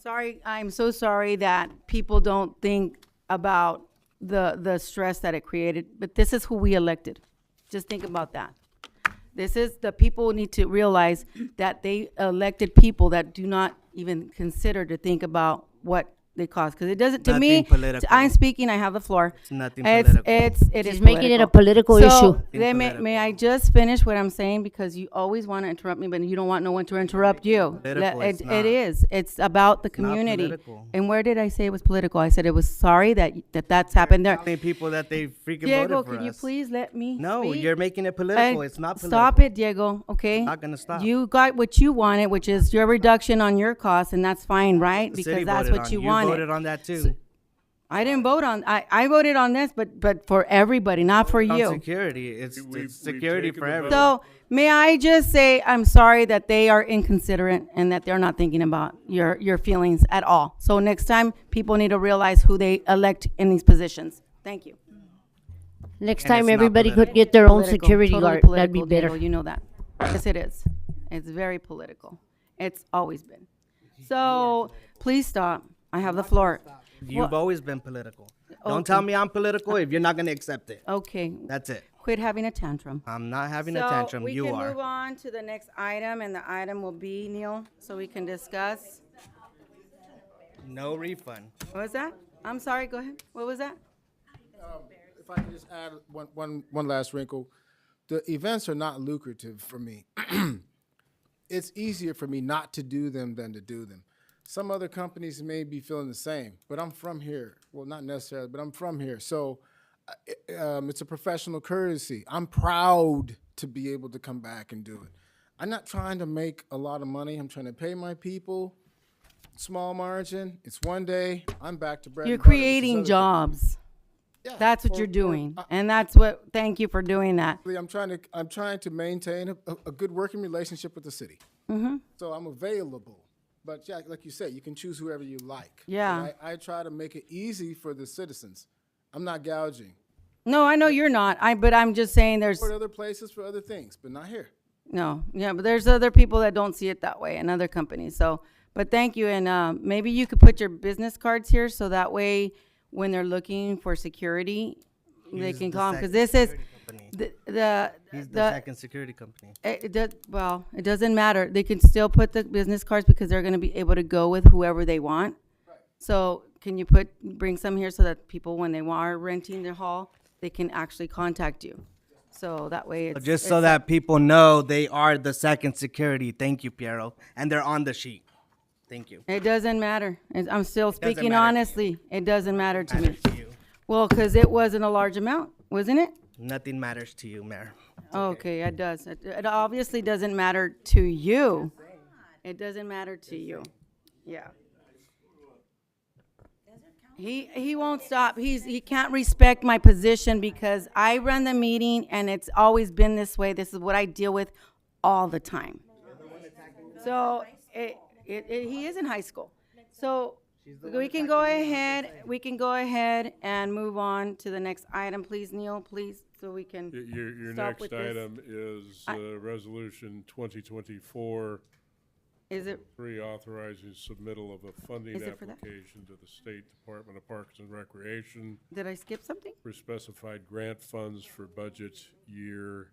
Sorry, I'm so sorry that people don't think about the stress that it created, but this is who we elected. Just think about that. This is, the people need to realize that they elected people that do not even consider to think about what they cause. Because it doesn't, to me, Nothing political. I'm speaking, I have the floor. It's nothing political. It She's is making it a political So, issue. may I just finish what I'm saying? Because you always want to interrupt me, but you don't want no one to interrupt you. Political, it's not. It is. It's about the not community. political. And where did I say it was political? I said it was sorry that's happened there. Telling people that they freaking Diego, voted for can you us. please let me No, speak? you're making it political. Uh, It's not political. Stop it, Diego, okay? Not gonna stop. You got what you wanted, which is your reduction on your costs, and that's fine, right? The city Because that's voted what on. you You wanted. voted on that too. I didn't vote on, I voted on this, but for everybody, not for On you. security, it's We've security taken for the everyone. vote. So, may I just say, I'm sorry that they are inconsiderate and that they're not thinking about your feelings at all. So next time, people need to realize who they elect in these positions. Thank you. Next And time, it's not everybody could political. get their own Political, security totally guard. That'd be political, better. Diego, you know that. Yes, it is. It's very political. It's always been. So, please stop. I have the floor. You've always been political. Don't tell me I'm political if you're not gonna accept it. Okay, That's it. quit having a tantrum. I'm not having a tantrum. You So we can are. move on to the next item, and the item will be, Neil, so we can discuss. No refund. What was that? I'm sorry, go ahead. What was that? If I could just add one last wrinkle. The events are not lucrative for me. It's easier for me not to do them than to do them. Some other companies may be feeling the same, but I'm from here. Well, not necessarily, but I'm from here. So it's a professional courtesy. I'm proud to be able to come back and do it. I'm not trying to make a lot of money. I'm trying to pay my people. Small margin. It's one day. I'm back to bread You're and butter, which is creating other things. jobs. Yeah, That's what or- you're or- doing. And that's what, thank you for doing that. I'm trying to maintain a good working relationship with the city. So I'm available. But yeah, like you said, you can choose whoever you like. Yeah. But I try to make it easy for the citizens. I'm not gouging. No, I know you're not. But I'm just saying there's, For other places, for other things, but not here. no, yeah, but there's other people that don't see it that way and other companies. So, but thank you. And maybe you could put your business cards here so that way when they're looking for security, they He's can the call them. Because second this is, security company. the He's the second security company. It does, well, it doesn't matter. They can still put the business cards because they're gonna be able to go with whoever they want. So can you bring some here so that people, when they are renting their hall, they can actually contact you? So that way it's. Just so that people know they are the second security. Thank you, Piero. And they're on the sheet. Thank you. It doesn't matter. I'm still doesn't speaking matter to honestly. It doesn't matter to me. Matters to you. Well, because it wasn't a large amount, wasn't it? Nothing matters to you, Mayor. Okay, it does. It obviously doesn't matter to you. It doesn't matter to you. Yeah. He won't stop. He can't respect my position because I run the meeting and it's always been this way. This is what I deal with all the time. So he is in high school. So we can go ahead and move on to the next item, please, Neil, please, so we can Your stop next with this. item is Resolution 2024 Is it, reauthorizing submittal of a funding Is it for that? application to the State Department of Parks and Recreation did I skip something? for specified grant funds for budget year.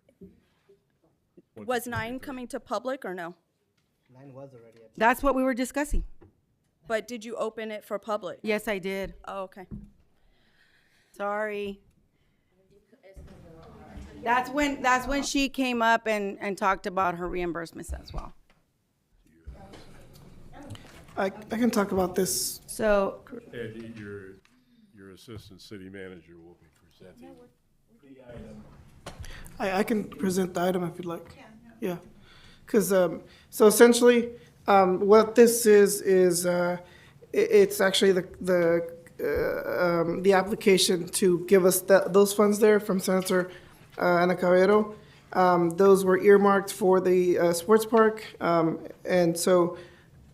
Was 9 2023. coming to public or no? Mine was already. That's what we were discussing. But did you open it for public? Yes, I did. Oh, okay. Sorry. That's when she came up and talked about her reimbursements as well. I can talk about this. So, And your assistant city manager will be presenting. I can present the item if you'd like. Yeah. Because, so essentially, what this is it's actually the the application to give us those funds there from Senator Ana Caballero. Those were earmarked for the sports park. And so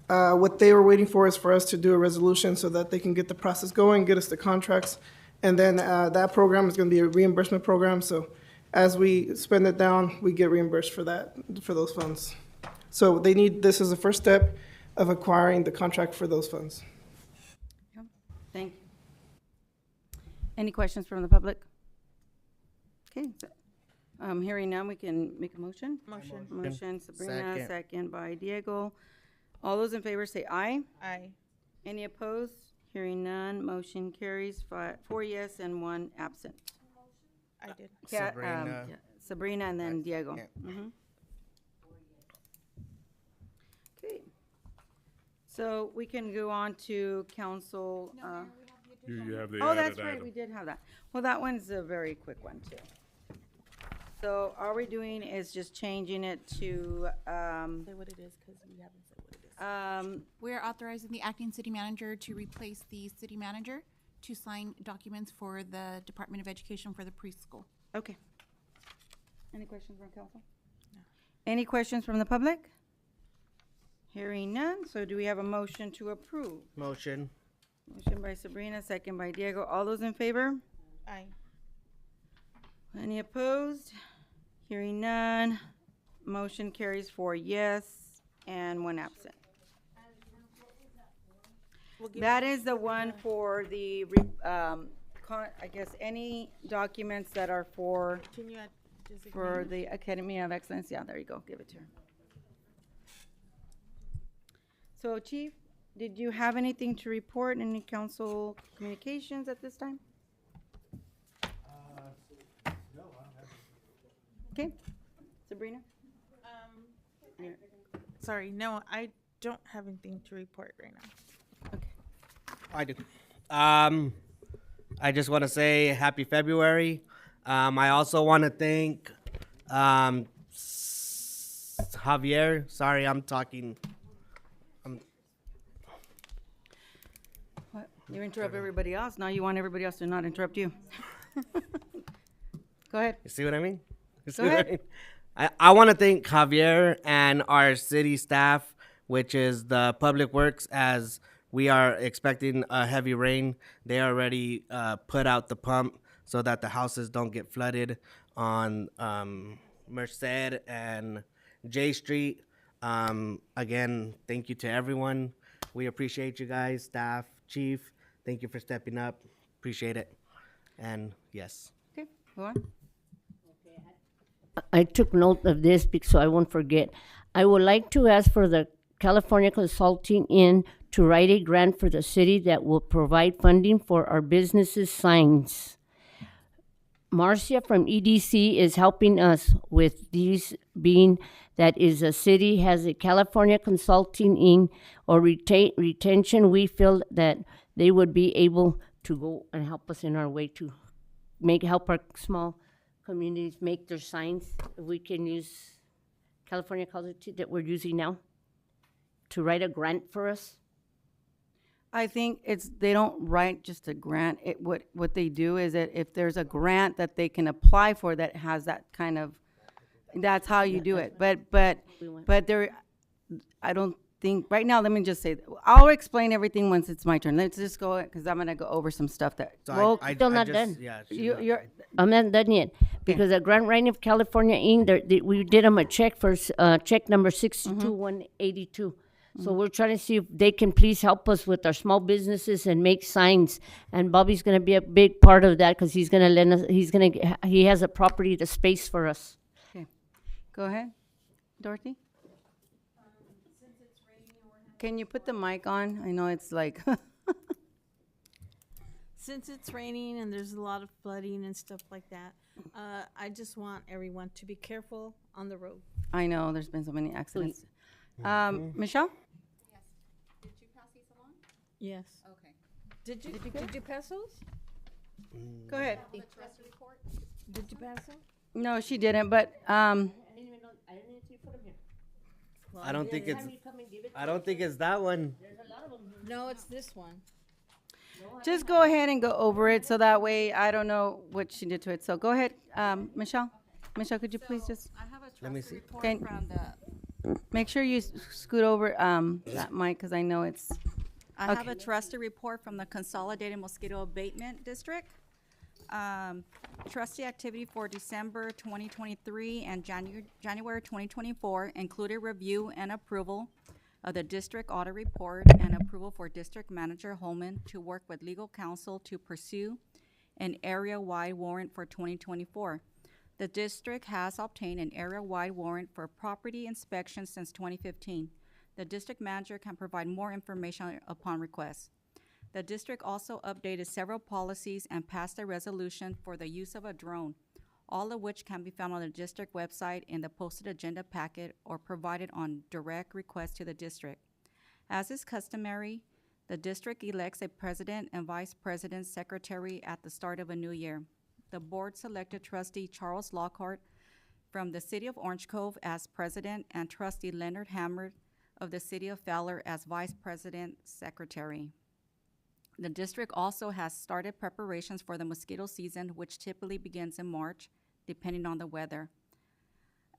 what they were waiting for is for us to do a resolution so that they can get the process going, get us the contracts. And then that program is going to be a reimbursement program. So as we spend it down, we get reimbursed for that, for those funds. So they need, this is the first step of acquiring the contract for those funds. Thank you. Any questions from the public? Okay, hearing none, we can make a motion. Motion, Sabrina, second by Diego. All those in favor say aye. Aye. Any opposed? Hearing none, motion carries 4 yes and 1 absent. I did. Sabrina. Sabrina and then Diego. Yeah. Okay. So we can go on to council. You have the Oh, added that's right, item. we did have that. Well, that one's a very quick one too. So all we're doing is just changing it to, Say what it is, because we haven't said what it is. We're authorizing the acting city manager to replace the city manager to sign documents for the Department of Education for the preschool. Okay. Any questions from council? No. Any questions from the public? Hearing none, so do we have a motion to approve? Motion. Motion by Sabrina, second by Diego. All those in favor? Aye. Any opposed? Hearing none. Motion carries 4 yes and 1 absent. That is the one for the, I guess, any documents that are for the Academy of Excellence. Yeah, there you go. Give it to her. So, Chief, did you have anything to report? Any council communications at this time? Okay. Sabrina? Sorry, no, I don't have anything to report right now. Okay. I do. I just want to say happy February. I also want to thank Javier. Sorry, I'm talking. What? You interrupt everybody else. Now you want everybody else to not interrupt you. Go ahead. You see what I mean? You see Go what I ahead. mean? I want to thank Javier and our city staff, which is the Public Works, as we are expecting a heavy rain. They already put out the pump so that the houses don't get flooded on Merced and J Street. Again, thank you to everyone. We appreciate you guys, staff, chief. Thank you for stepping up. Appreciate it. And yes. Okay, go on. I took note of this so I won't forget. I would like to ask for the California Consulting Inn to write a grant for the city that will provide funding for our businesses' signs. Marcia from EDC is helping us with these, being that is a city has a California Consulting Inn or retention. We feel that they would be able to go and help us in our way to help our small communities make their signs. We can use California Consulting that we're using now to write a grant for us. I think they don't write just a grant. What they do is that if there's a grant that they can apply for that has that kind of, that's how you do it. But there, I don't think, right now, let me just say, I'll explain everything once it's my turn. Let's just go, because I'm gonna go over some stuff that, So still not done. I'm not done yet, because the Grant Writing of California Inc., we did them a check for, check number 62182. So we're trying to see if they can please help us with our small businesses and make signs. And Bobby's gonna be a big part of that, because he's gonna lend us, he has a property, the space for us. okay. Go ahead, Dorothy. Can you put the mic on? I know it's like, Since it's raining and there's a lot of flooding and stuff like that, I just want everyone to be careful on the road. I know, there's been so many accidents. Michelle? Did you pass these along? Yes. Okay. Did you pass those? Go ahead. The trust report? Did you pass them? No, she didn't, but, I didn't even know, I didn't even see you put them here. I don't think it's. Have you come and give it to I don't think it's that one. There's a lot of them here. No, it's this one. Just go ahead and go over it, so that way I don't know what she did to it. So go ahead, Michelle. Michelle, could you please just, I have a Let me trust see. report Okay. from the, make sure you scoot over, that mic, because I know it's, I have Okay. a trustee report from the Consolidated Mosquito Abatement District. Trustee activity for December 2023 and January 2024 included review and approval of the district audit report and approval for District Manager Holman to work with legal counsel to pursue an area-wide warrant for 2024. The district has obtained an area-wide warrant for property inspection since 2015. The district manager can provide more information upon request. The district also updated several policies and passed a resolution for the use of a drone, all of which can be found on the district website in the posted agenda packet or provided on direct request to the district. As is customary, the district elects a president and vice president secretary at the start of a new year. The board selected trustee Charles Lockhart from the city of Orange Cove as president and trustee Leonard Hammer of the city of Fowler as vice president secretary. The district also has started preparations for the mosquito season, which typically begins in March, depending on the weather.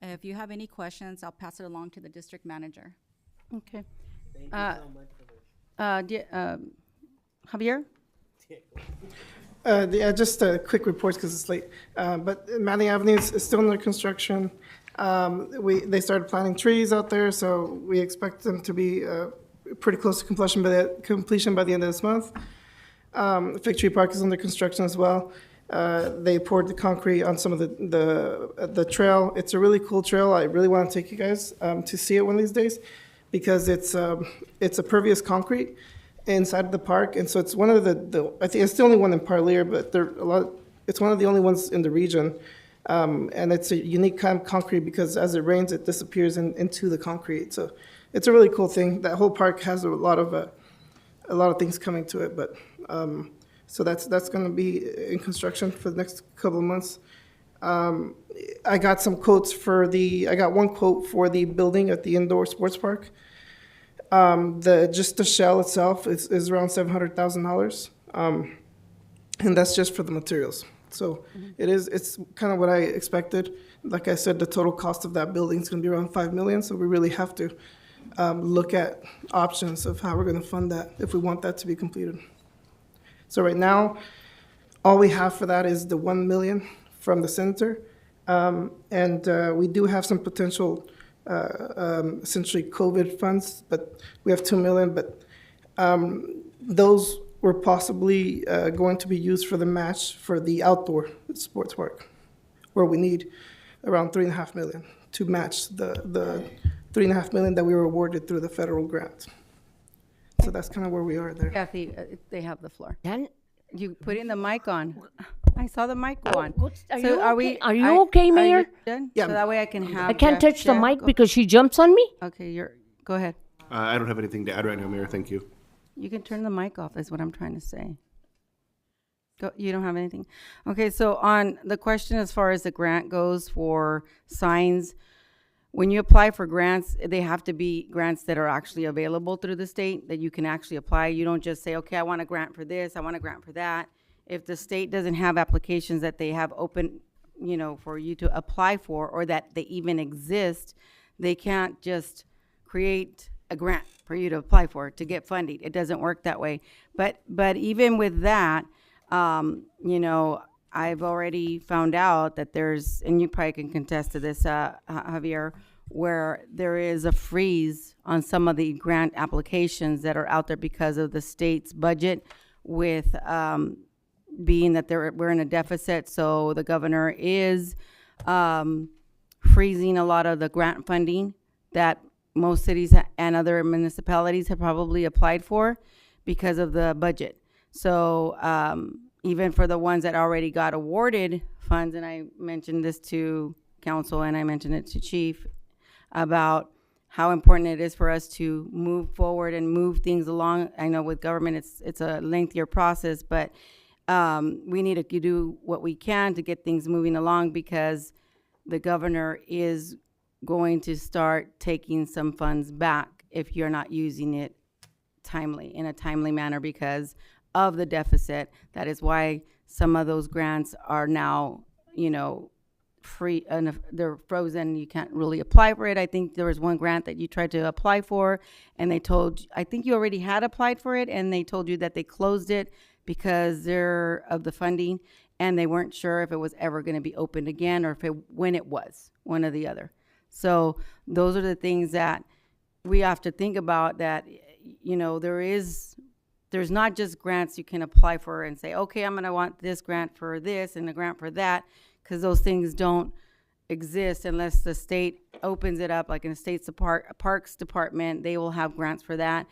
If you have any questions, I'll pass it along to the district manager. okay. Thank you so much for this. Javier? Yeah, just a quick report because it's late. But Manning Avenue is still under construction. They started planting trees out there, so we expect them to be pretty close to completion by the end of this month. Fig Tree Park is under construction as well. They poured the concrete on some of the trail. It's a really cool trail. I really want to take you guys to see it one of these days because it's a pervious concrete inside of the park, and so it's one of the I think it's the only one in Parlier, but it's one of the only ones in the region. And it's a unique kind of concrete because as it rains, it disappears into the concrete. So it's a really cool thing. That whole park has a lot of things coming to it. But so that's going to be in construction for the next couple of months. I got some quotes I got one quote for the building at the indoor sports park. Just the shell itself is around $700,000, and that's just for the materials. So it's kind of what I expected. Like I said, the total cost of that building is going to be around $5 million. So we really have to look at options of how we're going to fund that if we want that to be completed. So right now, all we have for that is the $1 million from the senator, and we do have some potential, essentially COVID funds, but we have $2 million. But those were possibly going to be used for the match for the outdoor sports park, where we need around $3.5 million to match the $3.5 million that we were awarded through the federal grant. So that's kind of where we are there. Kathy, they have the floor. You put in the mic on. I saw the mic go on. Are So you are okay? we? Are you okay, Mayor? Done? Yeah. So that way I can have. I can't touch the Jeff mic go- because she jumps on me. Okay, go ahead. I don't have anything to add right now, Mayor. Thank you. You can turn the mic off, is what I'm trying to say. You don't have anything? Okay, so on the question as far as the grant goes for signs, when you apply for grants, they have to be grants that are actually available through the state, that you can actually apply. You don't just say, okay, I want a grant for this, I want a grant for that. If the state doesn't have applications that they have open, for you to apply for, or that they even exist, they can't just create a grant for you to apply for to get funding. It doesn't work that way. But even with that, I've already found out that there's, and you probably can contest to this, Javier, where there is a freeze on some of the grant applications that are out there because of the state's budget, with being that we're in a deficit. So the governor is freezing a lot of the grant funding that most cities and other municipalities have probably applied for because of the budget. So even for the ones that already got awarded funds, and I mentioned this to council and I mentioned it to chief about how important it is for us to move forward and move things along. I know with government it's a lengthier process, but we need to do what we can to get things moving along, because the governor is going to start taking some funds back if you're not using it in a timely manner because of the deficit. That is why some of those grants are now, free, and they're frozen. You can't really apply for it. I think there was one grant that you tried to apply for, and I think you already had applied for it, and they told you that they closed it because they're of the funding, and they weren't sure if it was ever going to be opened again, or when it was, one or the other. So those are the things that we have to think about, that, there's not just grants you can apply for and say, okay, I'm going to want this grant for this and a grant for that, because those things don't exist unless the state opens it up. Like in the state's parks department, they will have grants for that.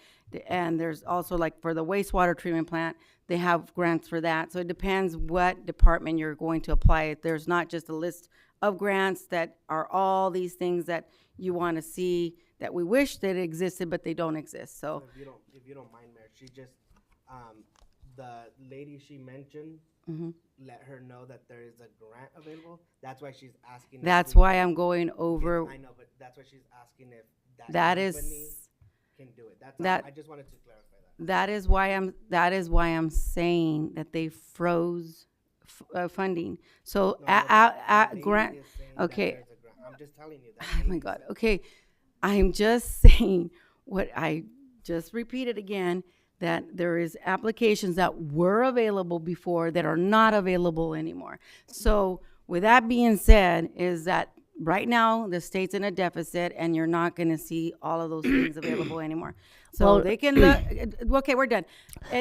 And there's also, like, for the wastewater treatment plant, they have grants for that. So it depends what department you're going to apply it. There's not just a list of grants that are all these things that you want to see that we wish that existed, but they don't exist. So if you don't mind, Mayor, she just, the lady she mentioned, let her know that there is a grant available. That's why she's asking. That's why I'm going over. I know, but that's why she's asking if that company can do it. I just wanted to clarify that. That is why I'm saying that they froze funding. So grant. Okay. I'm just telling you that. Oh my God. Okay. I'm just saying what I just repeated again, that there is applications that were available before that are not available anymore. So with that being said, is that right now the state's in a deficit, and you're not going to see all of those things available anymore. So Well, they can look. Okay, we're done.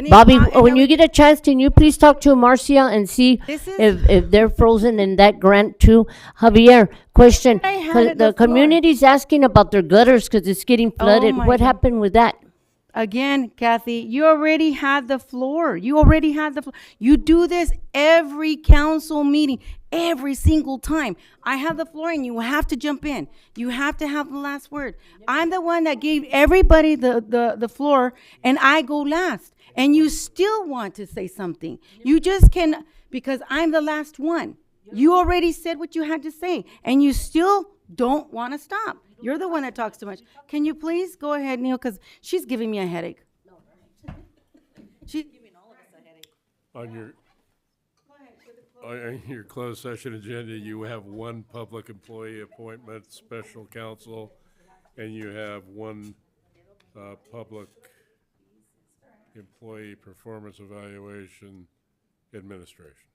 Bobby, when you get a chance, can you please talk to Marcia and see if they're frozen in that grant too? Javier, question. The community's asking about their gutters because it's getting flooded. my What God. happened with that? Again, Kathy, you already had the floor. You do this every council meeting, every single time. I have the floor and you have to jump in. You have to have the last word. I'm the one that gave everybody the floor, and I go last. And you still want to say something. You just can, because I'm the last one. You already said what you had to say, and you still don't want to stop. You're the one that talks too much. Can you please go ahead, Neil, because she's giving me a headache. She's giving all of us a headache. On your closed session agenda, you have one public employee appointment, special counsel, and you have one public employee performance evaluation administration.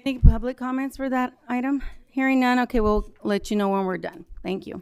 Any public comments for that item? Hearing none, okay, we'll let you know when we're done. Thank you.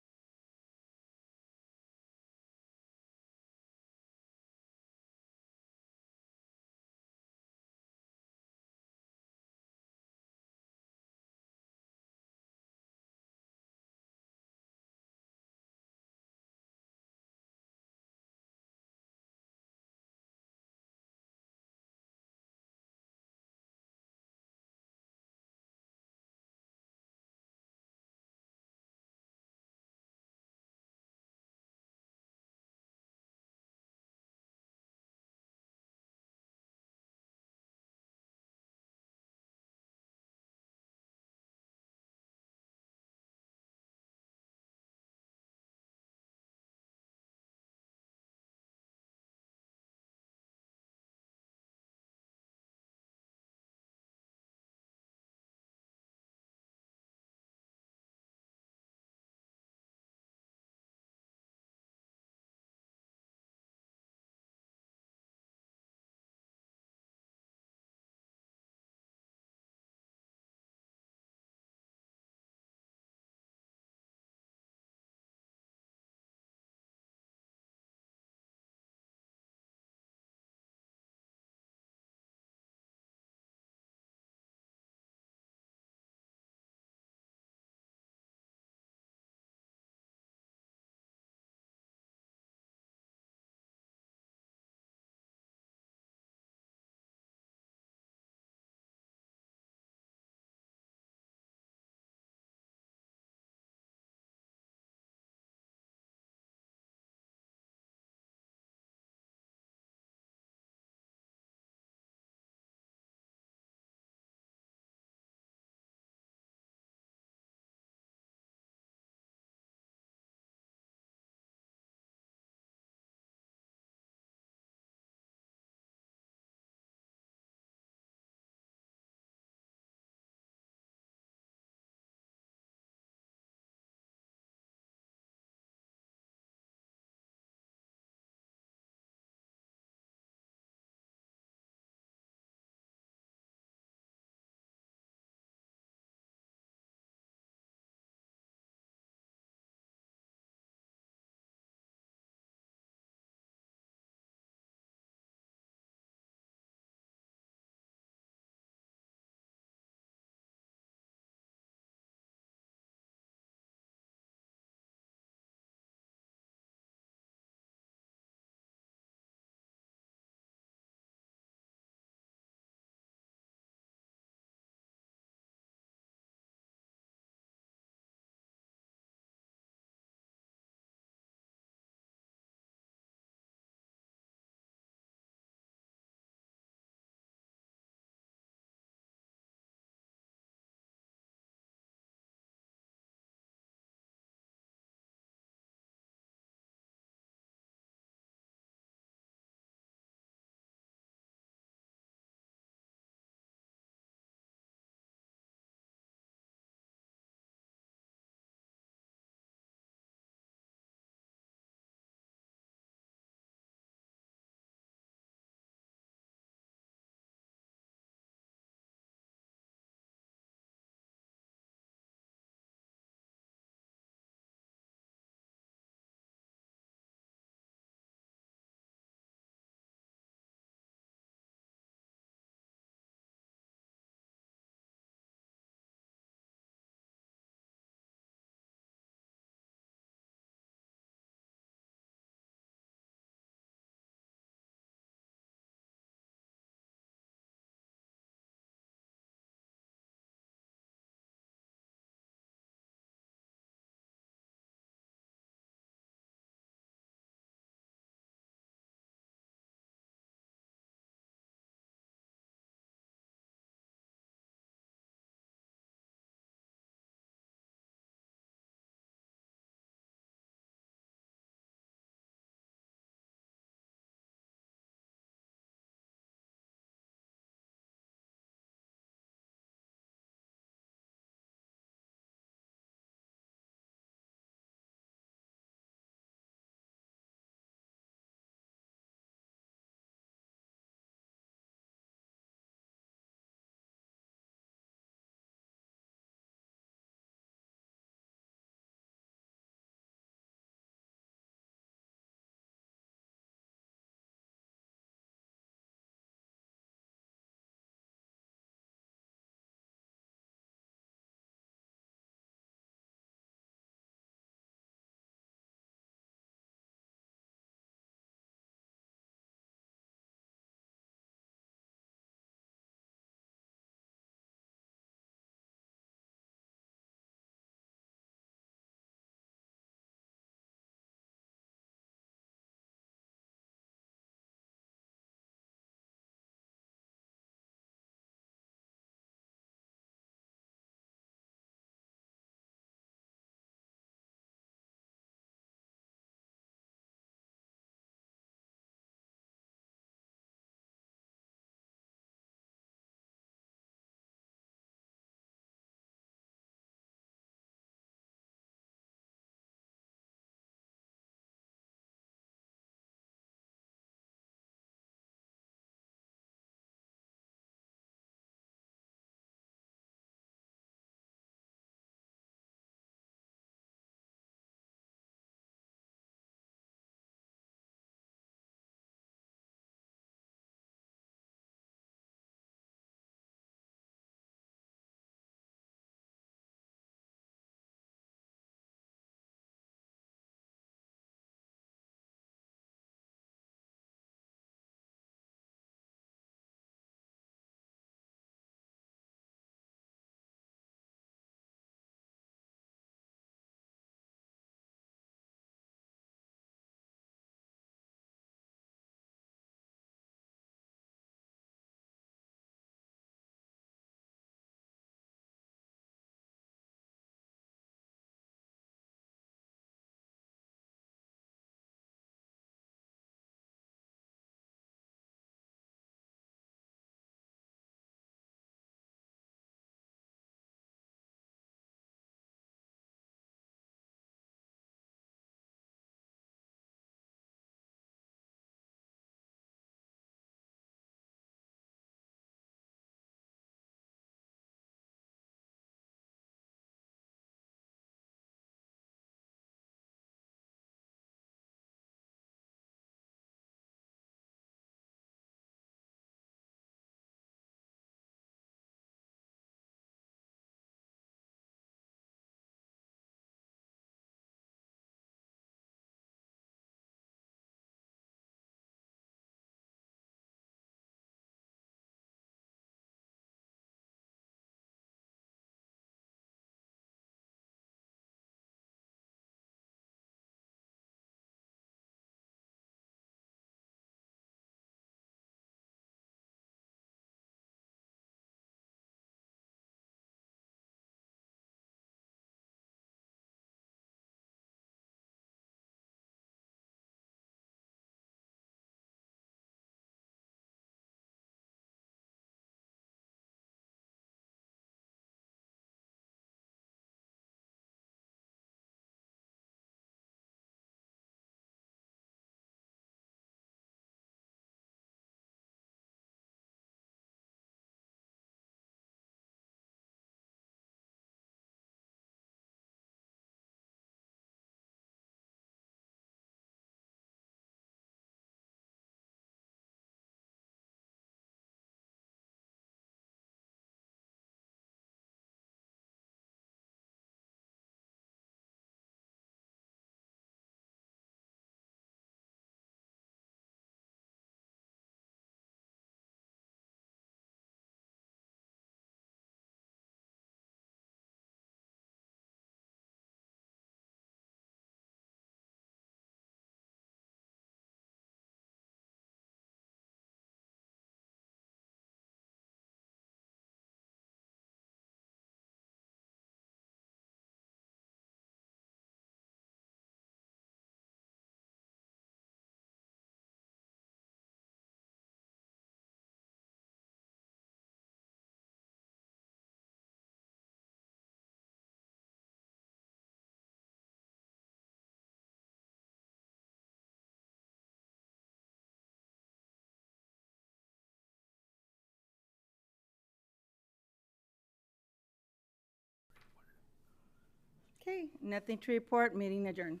Okay, nothing to report, meeting adjourned.